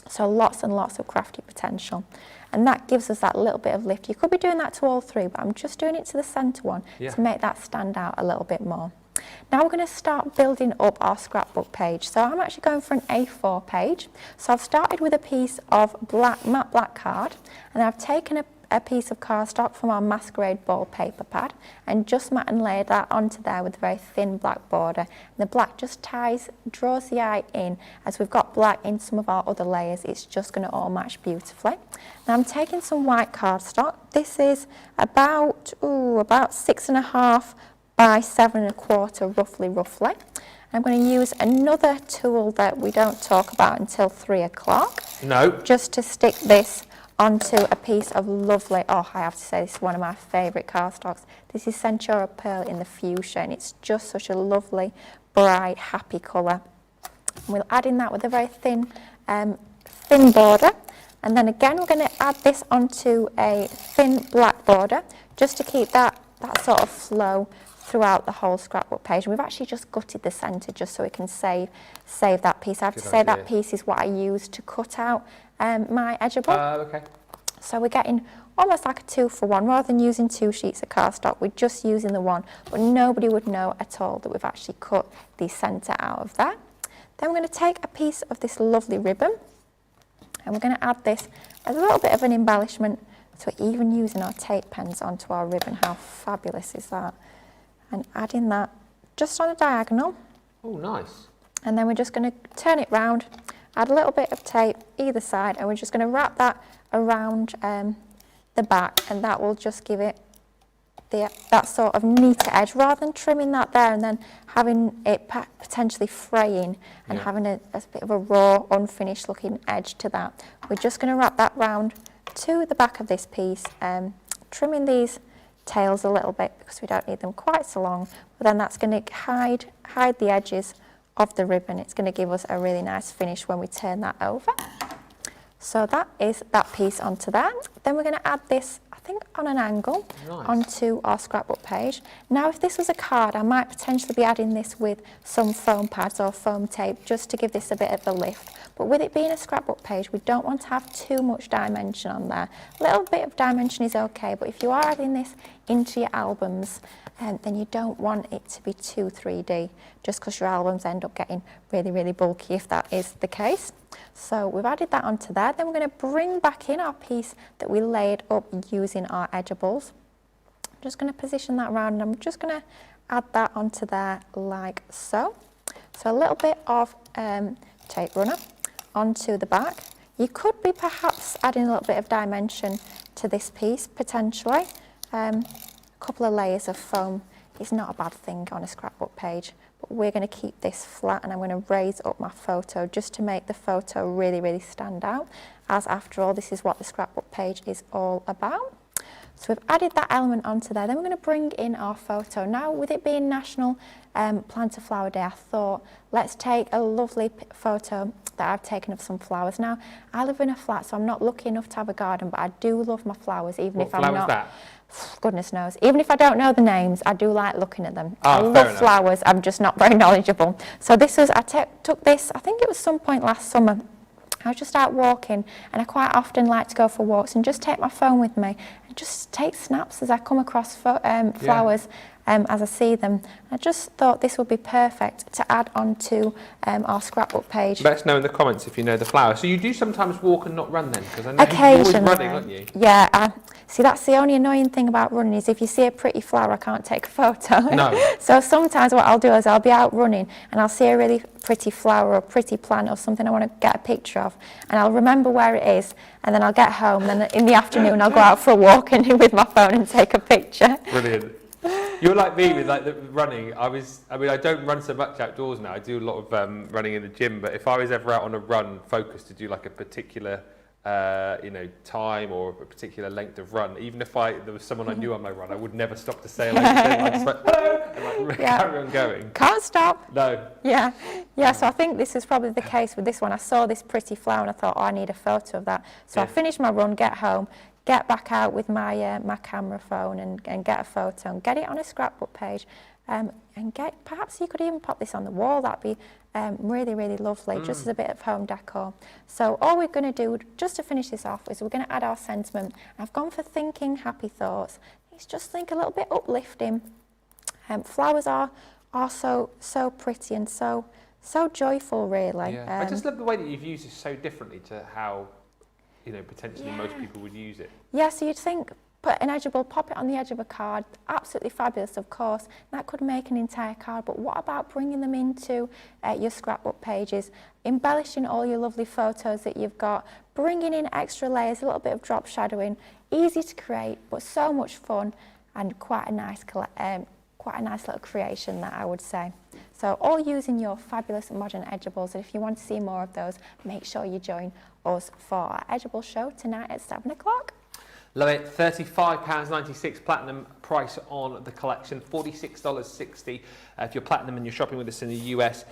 So lots and lots of crafty potential. And that gives us that little bit of lift. You could be doing that to all three, but I'm just doing it to the centre one to make that stand out a little bit more. Now we're going to start building up our scrapbook page. So I'm actually going for an A4 page. So I've started with a piece of matte black card, and I've taken a piece of cardstock from our Masquerade ball paper pad and just matte and laid that onto there with a very thin black border. And the black just draws the eye in. As we've got black in some of our other layers, it's just going to all match beautifully. Now I'm taking some white cardstock. This is about 6.5 by 7.25 roughly. I'm going to use another tool that we don't talk about until 3 o'clock. No. Just to stick this onto a piece of lovely, I have to say this is one of my favourite cardstocks. This is Centura Pearl in the fuchsia, and it's just such a lovely, bright, happy colour. We'll add in that with a very thin border, and then again we're going to add this onto a thin black border just to keep that sort of flow throughout the whole scrapbook page. And we've actually just gutted the centre just so we can save that piece. I have to say that piece is what I use to cut out my edgeable. Okay. So we're getting almost like a 2-for-1. Rather than using 2 sheets of cardstock, we're just using the one, but nobody would know at all that we've actually cut the centre out of that. Then we're going to take a piece of this lovely ribbon, and we're going to add this as a little bit of an embellishment. So we're even using our tape pens onto our ribbon. How fabulous is that? And adding that just on a diagonal. Oh, nice. And then we're just going to turn it round, add a little bit of tape either side, and we're just going to wrap that around the back, and that will just give it that sort of neater edge, rather than trimming that there and then having it potentially fraying and having a bit of a raw, unfinished looking edge to that. We're just going to wrap that round to the back of this piece, trimming these tails a little bit because we don't need them quite so long, but then that's going to hide the edges of the ribbon. It's going to give us a really nice finish when we turn that over. So that is that piece onto that. Then we're going to add this, I think, on an angle onto our scrapbook page. Now if this was a card, I might potentially be adding this with some foam pads or foam tape just to give this a bit of a lift. But with it being a scrapbook page, we don't want to have too much dimension on there. A little bit of dimension is okay, but if you are adding this into your albums, then you don't want it to be too 3D, just because your albums end up getting really, really bulky if that is the case. So we've added that onto there. Then we're going to bring back in our piece that we laid up using our edgeables. I'm just going to position that around, and I'm just going to add that onto there like so. So a little bit of tape runner onto the back. You could be perhaps adding a little bit of dimension to this piece potentially. A couple of layers of foam is not a bad thing on a scrapbook page, but we're going to keep this flat, and I'm going to raise up my photo just to make the photo really, really stand out, as after all this is what the scrapbook page is all about. So we've added that element onto there. Then we're going to bring in our photo. Now with it being National Plant a Flower Day, I thought let's take a lovely photo that I've taken of some flowers. Now I live in a flat, so I'm not lucky enough to have a garden, but I do love my flowers, even if I'm not. That? Goodness knows. Even if I don't know the names, I do like looking at them. I love flowers, I'm just not very knowledgeable. So this was, I took this, I think it was some point last summer. I was just out walking, and I quite often like to go for walks and just take my phone with me and just take snaps as I come across flowers as I see them. I just thought this would be perfect to add onto our scrapbook page. Let us know in the comments if you know the flower. So you do sometimes walk and not run then? Because I know you're always running, aren't you? Yeah, see, that's the only annoying thing about running, is if you see a pretty flower, I can't take a photo. No. So sometimes what I'll do is I'll be out running and I'll see a really pretty flower or pretty plant or something I want to get a picture of, and I'll remember where it is, and then I'll get home, and then in the afternoon I'll go out for a walk and with my phone and take a picture. Brilliant. You're like me with like the running. I don't run so much outdoors now. I do a lot of running in the gym, but if I was ever out on a run focused to do like a particular time or a particular length of run, even if there was someone I knew on my run, I would never stop to say hello. I'd just like, hello, and like carry on going. Can't stop. No. Yeah. So I think this is probably the case with this one. I saw this pretty flower and I thought, I need a photo of that. So I finished my run, get home, get back out with my my camera phone and get a photo and get it on a scrapbook page, and perhaps you could even pop this on the wall. That'd be really, really lovely, just as a bit of home decor. So all we're going to do, just to finish this off, is we're going to add our sentiment. I've gone for thinking happy thoughts. It's just think a little bit uplifting. Flowers are so pretty and so joyful, really. Yeah. I just love the way that you've used it so differently to how, potentially most people would use it. Yeah, so you'd think, put an edgeable, pop it on the edge of a card, absolutely fabulous, of course. That could make an entire card, but what about bringing them into your scrapbook pages, embellishing all your lovely photos that you've got, bringing in extra layers, a little bit of drop shadowing, easy to create, but so much fun, and quite a nice little creation, that I would say. So all using your fabulous modern edgeables, and if you want to see more of those, make sure you join us for our edgeable show tonight at 7 o'clock. Love it. £35.96 platinum price on the collection, $46.60 if you're platinum and you're shopping with us in the US.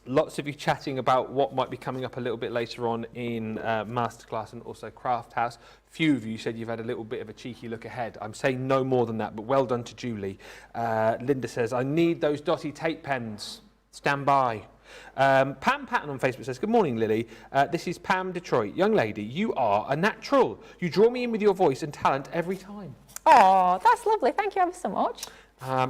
Lots of you chatting about what might be coming up a little bit later on in Masterclass and also Craft House. Few of you said you've had a little bit of a cheeky look ahead. I'm saying no more than that, but well done to Julie. Linda says, I need those dotty tape pens. Stand by. Pam Patton on Facebook says, good morning, Lily. This is Pam Detroit. Young lady, you are a natural. You draw me in with your voice and talent every time. Oh, that's lovely. Thank you ever so much.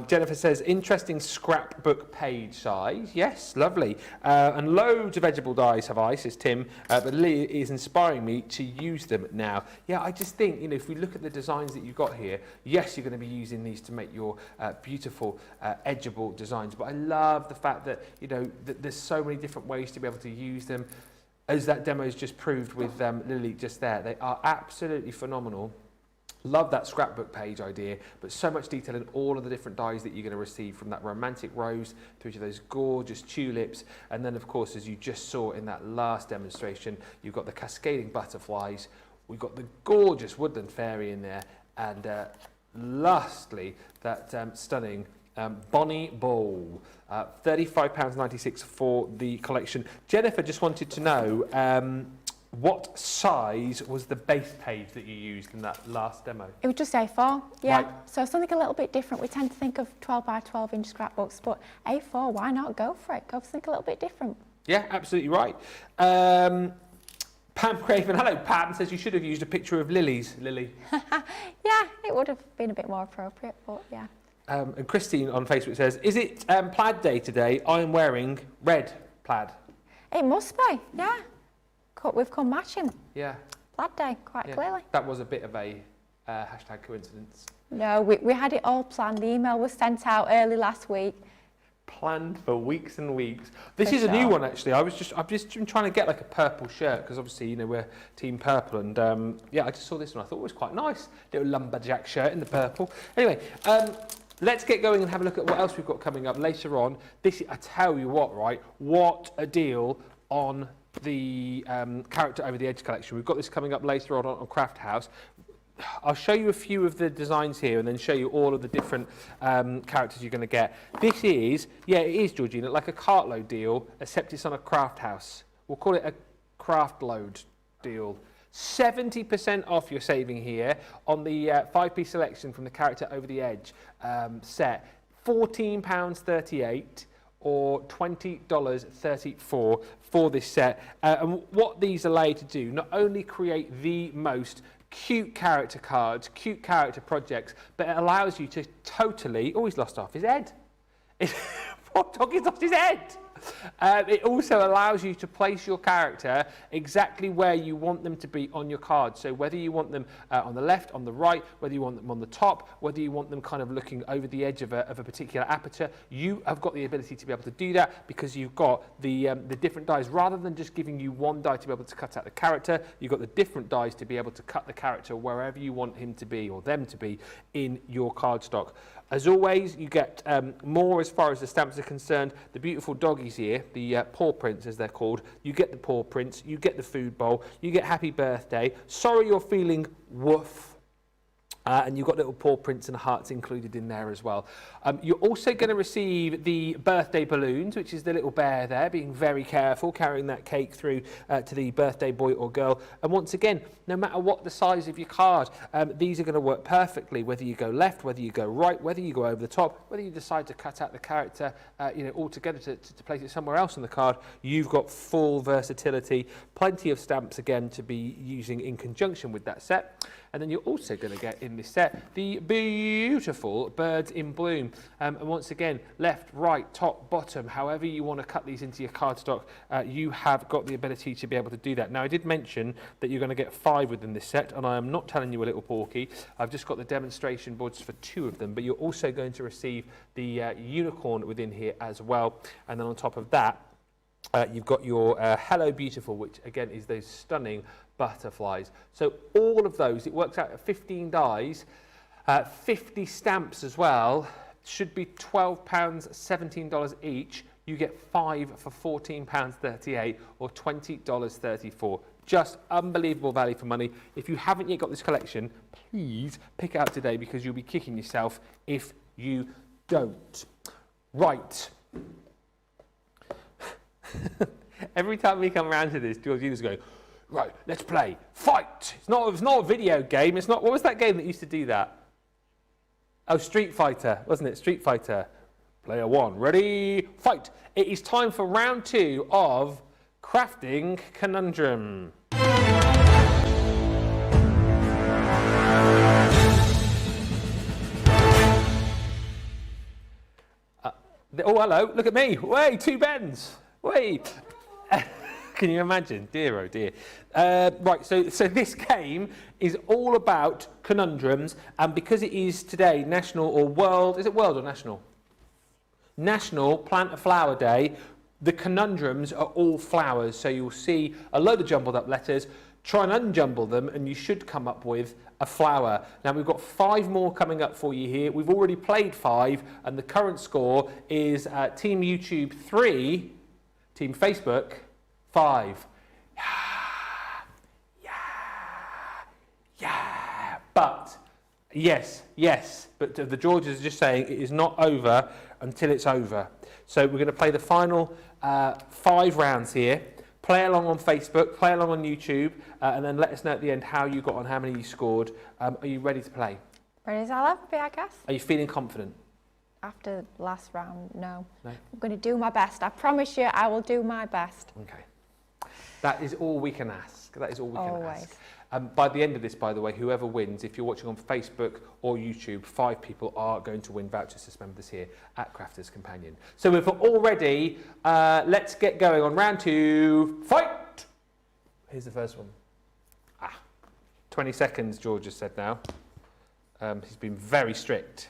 Jennifer says, interesting scrapbook page size. Yes, lovely. And loads of edgeable dies have I, says Tim, but Lily is inspiring me to use them now. Yeah, I just think, if we look at the designs that you've got here, yes, you're going to be using these to make your beautiful edgeable designs, but I love the fact that, that there's so many different ways to be able to use them. As that demo's just proved with Lily just there, they are absolutely phenomenal. Love that scrapbook page idea, but so much detail in all of the different dies that you're going to receive, from that romantic rose through to those gorgeous tulips. And then, of course, as you just saw in that last demonstration, you've got the cascading butterflies. We've got the gorgeous woodland fairy in there. And lastly, that stunning Bonnie Ball. £35.96 for the collection. Jennifer just wanted to know, what size was the base page that you used in that last demo? It was just A4, yeah. Right. So something a little bit different. We tend to think of 12 by 12 inch scrapbooks, but A4, why not go for it? Go for something a little bit different. Yeah, absolutely right. Pam Craven, hello Pam, says you should have used a picture of lilies, Lily. Yeah, it would have been a bit more appropriate, but yeah. And Christine on Facebook says, is it plaid day today? I am wearing red plaid. It must be, yeah. We've come matching. Yeah. Plaid day, quite clearly. That was a bit of a hashtag coincidence. No, we had it all planned. The email was sent out early last week. Planned for weeks and weeks. This is a new one, actually. I've just been trying to get like a purple shirt, because obviously, we're Team Purple, and yeah, I just saw this one. I thought it was quite nice. Little lumberjack shirt in the purple. Anyway, let's get going and have a look at what else we've got coming up later on. I tell you what, right? What a deal on the Character Over the Edge collection. We've got this coming up later on Craft House. I'll show you a few of the designs here and then show you all of the different characters you're going to get. This is, yeah, it is, Georgina, like a cartload deal, except it's on a Craft House. We'll call it a craft load deal. 70% off you're saving here on the 5-piece selection from the Character Over the Edge set. £14.38. or $20.34 for this set. And what these allow you to do, not only create the most cute character cards, cute character projects, but it allows you to totally... Oh, he's lost off his head. Poor dog, he's lost his head. It also allows you to place your character exactly where you want them to be on your card. So whether you want them on the left, on the right, whether you want them on the top, whether you want them kind of looking over the edge of a particular aperture, you have got the ability to be able to do that because you've got the different dies. Rather than just giving you one die to be able to cut out the character, you've got the different dies to be able to cut the character wherever you want him to be or them to be in your cardstock. As always, you get more as far as the stamps are concerned. The beautiful doggies here, the paw prints as they're called, you get the paw prints, you get the food bowl, you get happy birthday, sorry you're feeling woof. And you've got little paw prints and hearts included in there as well. You're also going to receive the birthday balloons, which is the little bear there, being very careful, carrying that cake through to the birthday boy or girl. And once again, no matter what the size of your card, these are going to work perfectly, whether you go left, whether you go right, whether you go over the top, whether you decide to cut out the character altogether to place it somewhere else on the card. You've got full versatility, plenty of stamps again to be using in conjunction with that set. And then you're also going to get in this set the beautiful birds in bloom. And once again, left, right, top, bottom, however you want to cut these into your cardstock, you have got the ability to be able to do that. Now, I did mention that you're going to get 5 within this set, and I am not telling you a little porky. I've just got the demonstration boards for 2 of them, but you're also going to receive the unicorn within here as well. And then on top of that, you've got your Hello Beautiful, which again is those stunning butterflies. So all of those, it works out at 15 dies, 50 stamps as well, should be £12, $17 each. You get 5 for £14.38 or $20.34. Just unbelievable value for money. If you haven't yet got this collection, please pick it up today, because you'll be kicking yourself if you don't. Right. Every time we come around to this, Georgina's going, right, let's play. Fight! It's not a video game. It's not. What was that game that used to do that? Oh, Street Fighter, wasn't it? Street Fighter. Player 1, ready, fight! It is time for round 2 of Crafting Conundrum. Oh, hello, look at me. Wait, 2 Bens. Wait. Can you imagine? Dear, oh dear. Right, so this game is all about conundrums, and because it is today National or World, is it World or National? National Plant a Flower Day, the conundrums are all flowers, so you'll see a load of jumbled up letters, try and unjumble them, and you should come up with a flower. Now, we've got 5 more coming up for you here. We've already played 5, and the current score is Team YouTube 3, Team Facebook 5. Yeah. But, yes, but the Georges are just saying it is not over until it's over. So we're going to play the final 5 rounds here. Play along on Facebook, play along on YouTube, and then let us know at the end how you got on, how many you scored. Are you ready to play? Ready as I'll ever be, I guess. Are you feeling confident? After last round, no. No? I'm going to do my best. I promise you I will do my best. Okay. That is all we can ask. That is all we can Always. ask. By the end of this, by the way, whoever wins, if you're watching on Facebook or YouTube, 5 people are going to win vouchers to spend with us here at Crafters Companion. So if we're all ready, let's get going on round 2. Fight! Here's the first one. 20 seconds, George has said now. He's been very strict.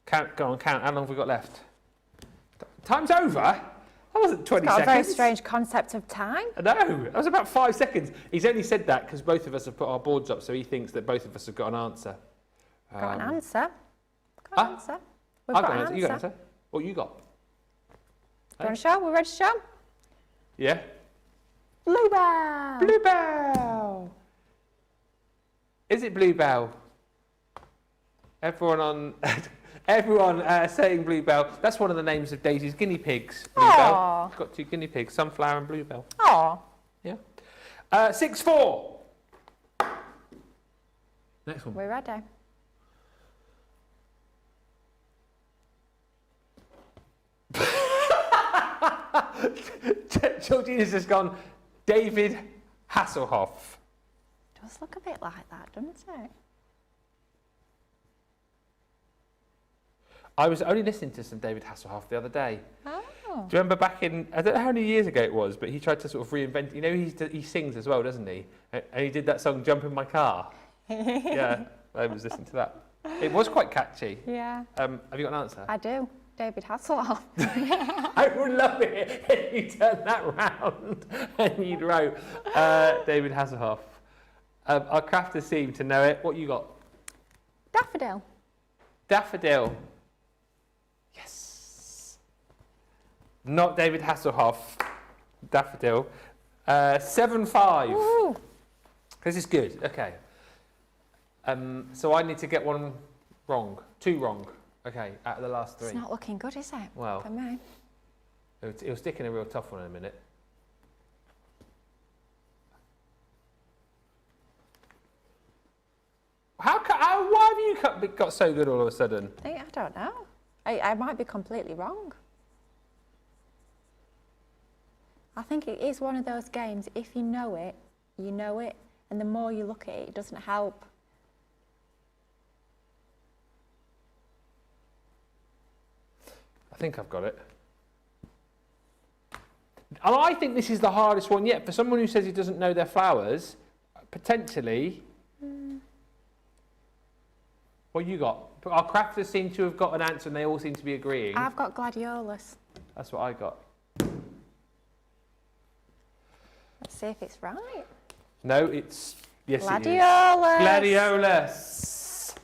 Go on, count. How long have we got left? Time's over. That wasn't 20 Got seconds. a very strange concept of time. No, that was about 5 seconds. He's only said that because both of us have put our boards up, so he thinks that both of us have got an answer. Got an answer. Got an answer. We've I've got got an an answer. You got an answer. answer? What you got? You want to show? We're ready to show? Yeah? Bluebell. Bluebell! Is it Bluebell? Everyone saying Bluebell. That's one of the names of Daisy's guinea pigs. Bluebell. Aww. She's got 2 guinea pigs, Sunflower and Bluebell. Oh. Yeah. 6-4. Next one. We're ready. Georgina's just gone, David Hasselhoff. Does look a bit like that, doesn't it? I was only listening to some David Hasselhoff the other day. Oh. Do you remember back in, I don't know how many years ago it was, but he tried to sort of reinvent, you know, he sings as well, doesn't he? And he did that song, Jump in My Car. Yeah, I was listening to that. It was quite catchy. Yeah. Have you got an answer? I do. David Hasselhoff. I would love it if you turned that round and you'd wrote David Hasselhoff. Our crafters seem to know it. What you got? Daffodil. Daffodil. Yes. Not David Hasselhoff. Daffodil. 7-5. Ooh. This is good. Okay. So I need to get one wrong. 2 wrong. Okay, out of the last 3. It's not looking good, is it? Well, For me. it'll stick in a real tough one in a minute. Why have you got so good all of a sudden? I don't know. I might be completely wrong. I think it is one of those games, if you know it, and the more you look at it, it doesn't help. I think I've got it. And I think this is the hardest one yet. For someone who says he doesn't know their flowers, potentially... What you got? Our crafters seem to have got an answer and they all seem to be agreeing. I've got gladiolus. That's what I got. Let's see if it's right. No, it's... Yes, Gladiolus. it is. Gladiolus.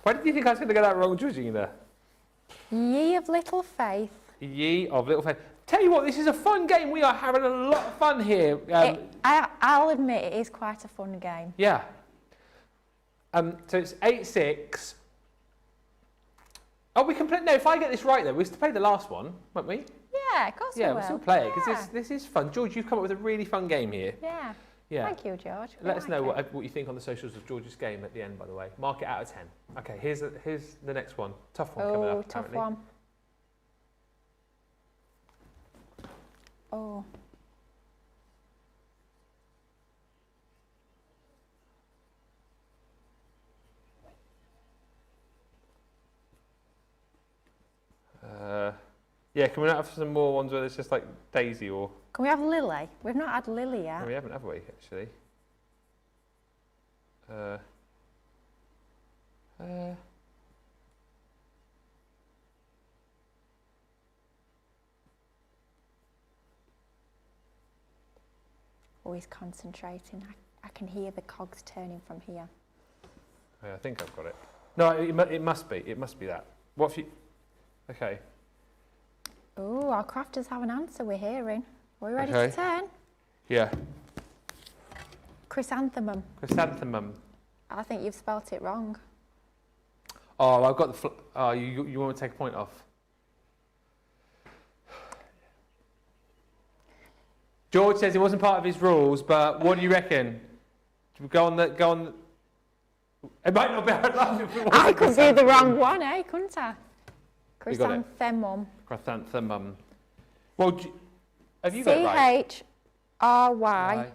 Why did you think I was going to get that wrong, Georgina? Ye of little faith. Ye of little faith. Tell you what, this is a fun game. We are having a lot of fun here. I'll admit it is quite a fun game. Yeah. So it's 8-6. Oh, we can play. No, if I get this right, though, we'll still play the last one, won't we? Yeah, of course we will. Yeah, we'll still play it because this is fun. George, you've come up with a really fun game here. Yeah. Yeah. Thank you, George. Let us know what you think on the socials of George's game at the end, by the way. Mark it out of 10. Okay, here's the next one. Tough one coming up, apparently. Tough one. Oh. Yeah, can we not have some more ones where it's just like Daisy or... Can we have Lily? We've not had Lily yet. No, we haven't, have we, actually? Oh, he's concentrating. I can hear the cogs turning from here. Yeah, I think I've got it. No, it must be. It must be that. What if you... Okay. Oh, our crafters have an answer we're hearing. Are we ready Okay. to turn? Yeah. Chrysanthemum. Chrysanthemum. I think you've spelt it wrong. Oh, I've got the... Oh, you want to take a point off? George says it wasn't part of his rules, but what do you reckon? Should we go on the... It might not be out loud if it wasn't. I could be the wrong one, eh? Couldn't I? You got it. Chrysanthemum. Chrysanthemum. Well, have you got it right? CHRYSANTHE.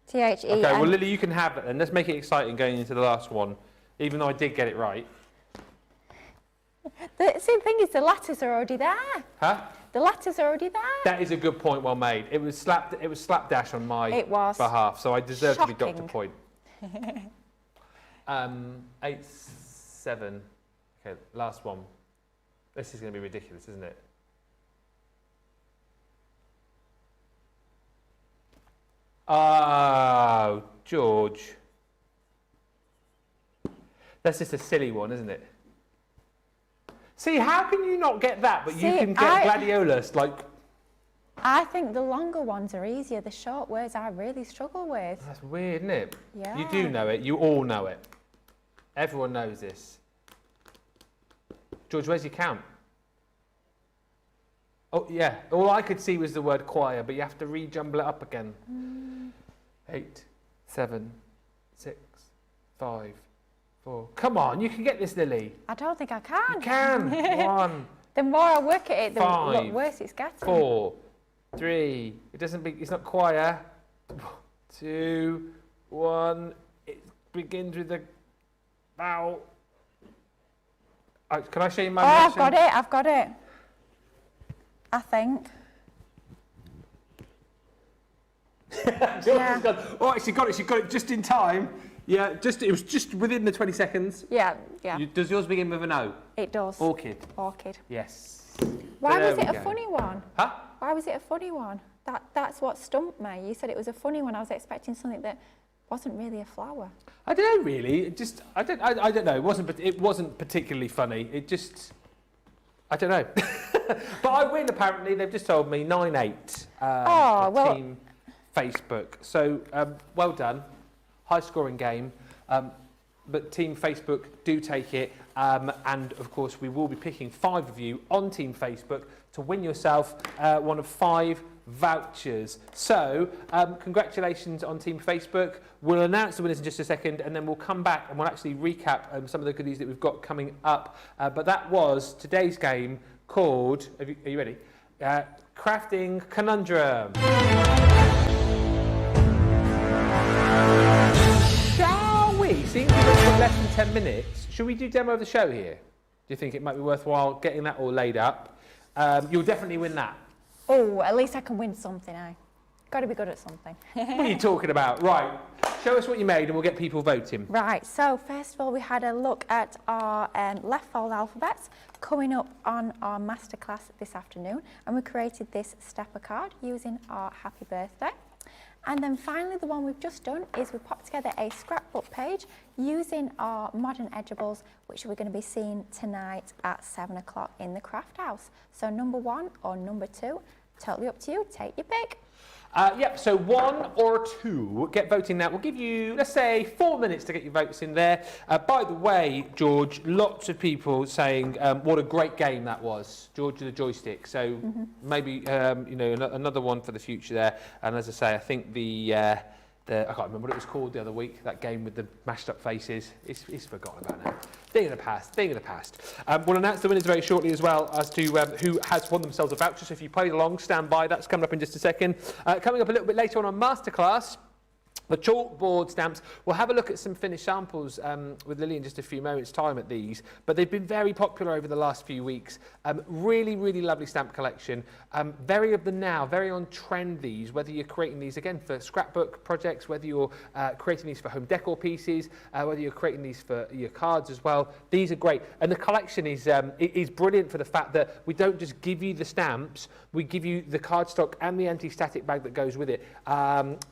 Okay, well, Lily, you can have it then. Let's make it exciting going into the last one, even though I did get it right. The same thing is the letters are already there. Huh? The letters are already there. That is a good point, well made. It was slapdash on my behalf, so I deserve to be docked a point. 8-7. Okay, last one. This is going to be ridiculous, isn't it? Oh, George. That's just a silly one, isn't it? See, how can you not get that, but you can get gladiolus, like... I think the longer ones are easier. The short words I really struggle with. That's weird, isn't it? Yeah. You do know it. You all know it. Everyone knows this. George, where's your count? Oh, yeah. All I could see was the word choir, but you have to re-jumble it up again. 8, 7, 6, 5, 4. Come on, you can get this, Lily. I don't think I can. You can. 1. The more I work at it, the 5, worse it's getting. 4, 3. It's not choir. 2, 1. It begins with a vowel. Can I show you my I've got it. I think. George gone, oh, she got it just in time. Yeah, it was just within the 20 seconds. Yeah. Does yours begin with an O? It does. Orchid. Yes. Yes. Why was it a funny one? Huh? Why was it a funny one? That's what stumped me. You said it was a funny one. I was expecting something that wasn't really a flower. I don't know really. I don't know. It wasn't particularly funny. I don't know. But I win apparently. They've just told me 9-8. Team Facebook. So well done, high scoring game. But Team Facebook do take it, and of course we will be picking 5 of you on Team Facebook to win yourself one of 5 vouchers. So congratulations on Team Facebook. We'll announce the winners in just a second, and then we'll come back and we'll actually recap some of the goodies that we've got coming up. But that was today's game called, are you ready? Crafting Conundrum. Seeing we've got less than 10 minutes, should we do demo of the show here? Do you think it might be worthwhile getting that all laid up? You'll definitely win that. Oh, at least I can win something, Got to be good at something. What are you talking about? Right, show us what you made and we'll get people voting. Right, so first of all, we had a look at our left fold alphabets coming up on our masterclass this afternoon, and we created this stepper card using our happy birthday. And then finally, the one we've just done is we popped together a scrapbook page using our modern edgeables, which we're going to be seeing tonight at 7 o'clock in the craft house. So number 1 or number 2, totally up to you, take your pick. Yep, so 1 or 2, get voting now. We'll give you, let's say, 4 minutes to get your votes in there. By the way, George, lots of people saying what a great game that was, George of the joystick. So maybe, you know, another one for the future there. And as I say, I think I can't remember what it was called the other week, that game with the mashed up faces. It's forgotten about now. Thing of the past, thing of the past. We'll announce the winners very shortly as well as to who has won themselves a voucher. So if you played along, stand by. That's coming up in just a second. Coming up a little bit later on masterclass, the chalkboard stamps. We'll have a look at some finished samples with Lily in just a few moments' time at these, but they've been very popular over the last few weeks. Really, really lovely stamp collection. Very of the now, very on trend these, whether you're creating these again for scrapbook projects, whether you're creating these for home decor pieces, whether you're creating these for your cards as well. These are great. And the collection is brilliant for the fact that we don't just give you the stamps, we give you the cardstock and the anti-static bag that goes with it.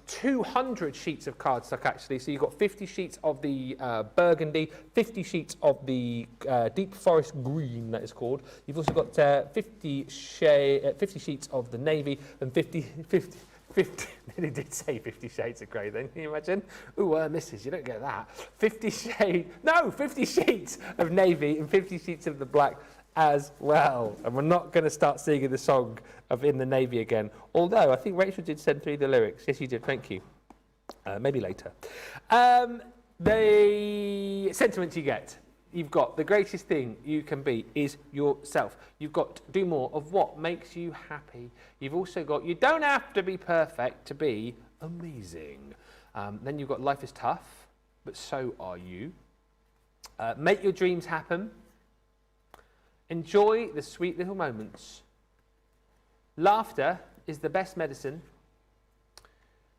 200 sheets of cardstock actually, so you've got 50 sheets of the burgundy, 50 sheets of the deep forest green, that is called. You've also got 50 sheets of the navy and 50 they did say 50 shades of grey then, can you imagine? Ooh, missus, you don't get that. 50 sheets of navy and 50 sheets of the black as well. And we're not going to start singing the song of In the Navy again, although I think Rachel did send through the lyrics. Yes, you did, thank you. Maybe later. The sentiments you get. You've got the greatest thing you can be is yourself. You've got to do more of what makes you happy. You've also got you don't have to be perfect to be amazing. Then you've got life is tough, but so are you. Make your dreams happen. Enjoy the sweet little moments. Laughter is the best medicine.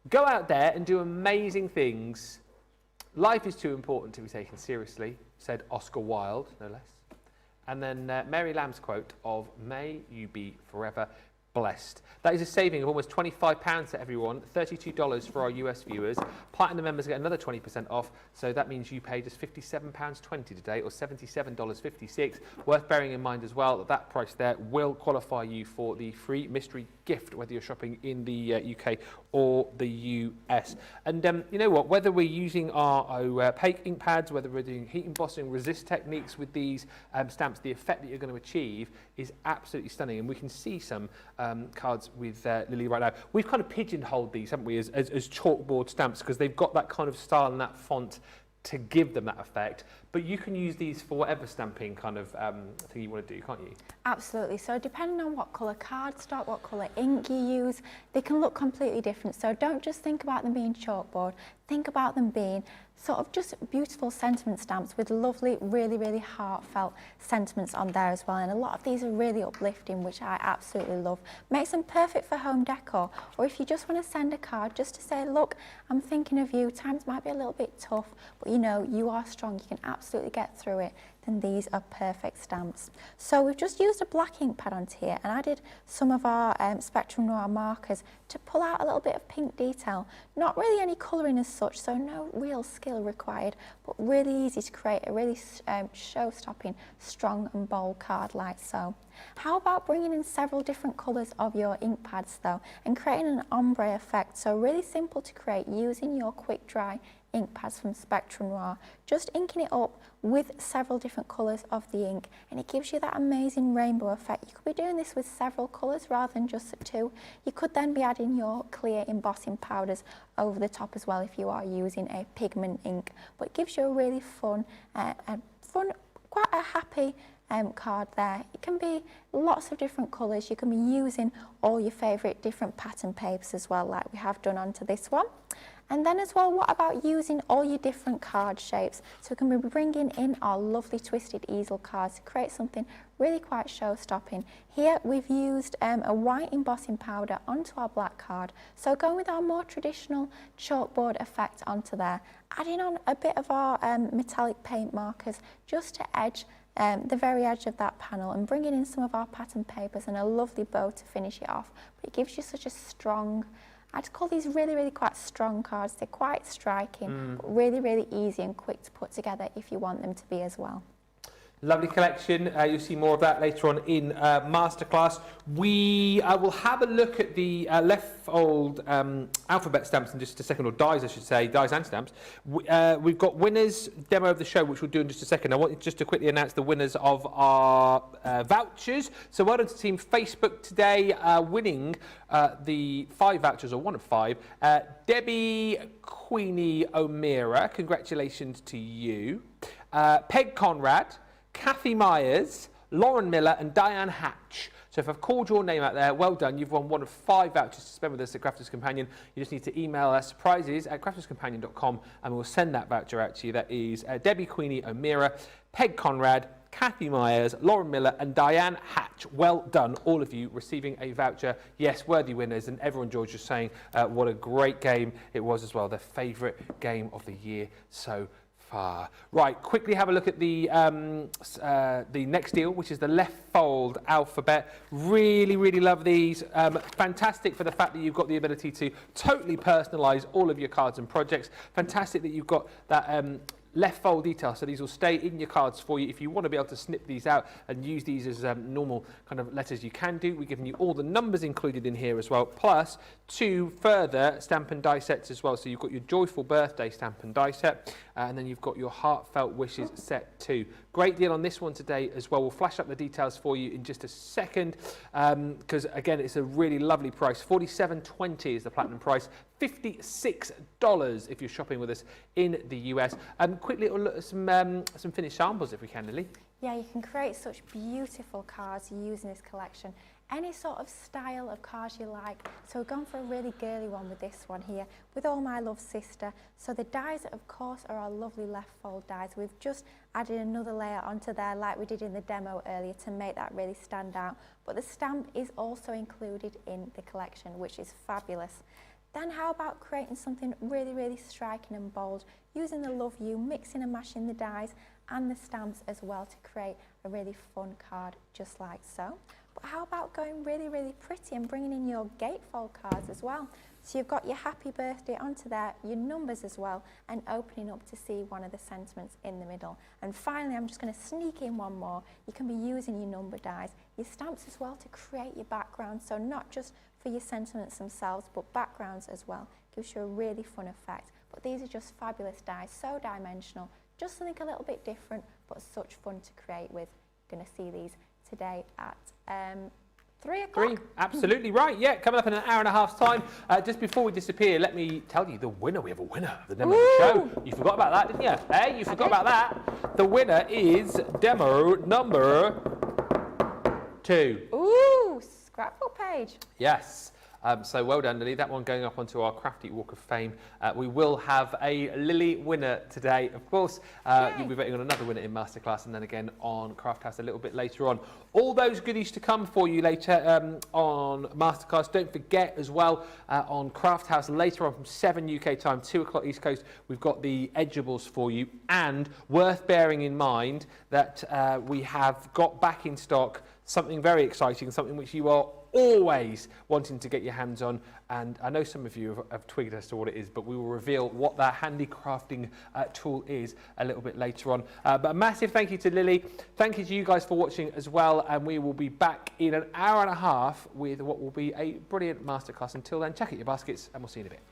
Go out there and do amazing things. Life is too important to be taken seriously, said Oscar Wilde, no less. And then Mary Lamb's quote of, may you be forever blessed. That is a saving of almost £25 to everyone, $32 for our US viewers. Platinum members get another 20% off, so that means you pay just £57.20 today, or $77.56. Worth bearing in mind as well that that price there will qualify you for the free mystery gift, whether you're shopping in the UK or the US. And you know what, whether we're using our opaque ink pads, whether we're doing heat embossing, resist techniques with these stamps, the effect that you're going to achieve is absolutely stunning. And we can see some cards with Lily right now. We've kind of pigeonholed these, haven't we, as chalkboard stamps, because they've got that kind of style and that font to give them that effect. But you can use these for whatever stamping kind of thing you want to do, can't you? Absolutely. So depending on what colour cardstock, what colour ink you use, they can look completely different. So don't just think about them being chalkboard, think about them being sort of just beautiful sentiment stamps with lovely, really, really heartfelt sentiments on there as well. And a lot of these are really uplifting, which I absolutely love. Makes them perfect for home decor, or if you just want to send a card just to say, look, I'm thinking of you, times might be a little bit tough, but you know, you are strong, you can absolutely get through it. then these are perfect stamps. So we've just used a black ink pad onto here and added some of our Spectrum Noir markers to pull out a little bit of pink detail. Not really any colouring as such, so no real skill required, but really easy to create a really show-stopping, strong and bold card like so. How about bringing in several different colours of your ink pads though, and creating an ombre effect? So really simple to create using your quick dry ink pads from Spectrum Noir, just inking it up with several different colours of the ink, and it gives you that amazing rainbow effect. You could be doing this with several colours rather than just two. You could then be adding your clear embossing powders over the top as well if you are using a pigment ink, but it gives you a really fun, quite a happy card there. It can be lots of different colours. You can be using all your favourite different pattern papers as well, like we have done onto this one. And then as well, what about using all your different card shapes? So we can be bringing in our lovely twisted easel cards to create something really quite show-stopping. Here we've used a white embossing powder onto our black card. So going with our more traditional chalkboard effect onto there, adding on a bit of our metallic paint markers just to edge the very edge of that panel, and bringing in some of our pattern papers and a lovely bow to finish it off. But it gives you such a strong, I'd call these really quite strong cards. They're quite striking, but really easy and quick to put together if you want them to be as well. Lovely collection. You'll see more of that later on in Masterclass. We will have a look at the left fold alphabet stamps in just a second, or dies I should say, dies and stamps. We've got winners demo of the show, which we'll do in just a second. I want just to quickly announce the winners of our vouchers. So well done to Team Facebook today, winning the 5 vouchers, or one of 5. Debbie Queenie O'Meara, congratulations to you. Peg Conrad, Kathy Myers, Lauren Miller and Diane Hatch. So if I've called your name out there, well done. You've won one of 5 vouchers to spend with us at Crafters Companion. You just need to email us prizes@crafterscompanion.com and we'll send that voucher out to you. That is Debbie Queenie O'Meara, Peg Conrad, Kathy Myers, Lauren Miller and Diane Hatch. Well done, all of you receiving a voucher. Yes, worthy winners, and everyone, George, was saying what a great game it was as well. Their favourite game of the year so far. Right, quickly have a look at the next deal, which is the left fold alphabet. Really love these. Fantastic for the fact that you've got the ability to totally personalise all of your cards and projects. Fantastic that you've got that left fold detail, so these will stay in your cards for you. If you want to be able to snip these out and use these as normal kind of letters, you can do. We're giving you all the numbers included in here as well, plus 2 further stamp and die sets as well. So you've got your Joyful Birthday stamp and die set, and then you've got your Heartfelt Wishes set too. Great deal on this one today as well. We'll flash up the details for you in just a second, because again, it's a really lovely price. $47.20 is the platinum price. $56 if you're shopping with us in the US. Quickly, look at some finished samples if we can, Lily. Yeah, you can create such beautiful cards using this collection. Any sort of style of cards you like. So we've gone for a really girly one with this one here, with All My Love Sister. So the dies, of course, are our lovely left fold dies. We've just added another layer onto there like we did in the demo earlier to make that really stand out. But the stamp is also included in the collection, which is fabulous. Then how about creating something really striking and bold, using the Love You, mixing and mashing the dies and the stamps as well to create a really fun card just like so. But how about going really pretty and bringing in your gatefold cards as well? So you've got your happy birthday onto there, your numbers as well, and opening up to see one of the sentiments in the middle. And finally, I'm just going to sneak in one more. You can be using your number dies, your stamps as well to create your background. So not just for your sentiments themselves, but backgrounds as well. Gives you a really fun effect. But these are just fabulous dies, so dimensional, just something a little bit different, but such fun to create with. You're going to see these today at 3 o'clock. 3, absolutely right. Yeah, coming up in an hour and a half's time. Just before we disappear, let me tell you the winner. We have a winner of the demo of the show. You forgot about that, didn't you? Hey, you forgot about that. The winner is demo number 2. Ooh, scrapbook page. Yes. So well done, Lily. That one going up onto our Crafty Walk of Fame. We will have a Lily winner today. Of course, you'll be voting on another winner in Masterclass and then again on Craft House a little bit later on. All those goodies to come for you later on Masterclass. Don't forget as well on Craft House later on from 7 UK time, 2 o'clock East Coast, we've got the edgeables for you. And worth bearing in mind that we have got back in stock something very exciting, something which you are always wanting to get your hands on, and I know some of you have twigged as to what it is, but we will reveal what that handy crafting tool is a little bit later on. But a massive thank you to Lily. Thank you to you guys for watching as well, and we will be back in an hour and a half with what will be a brilliant masterclass. Until then, check out your baskets and we'll see you in a bit.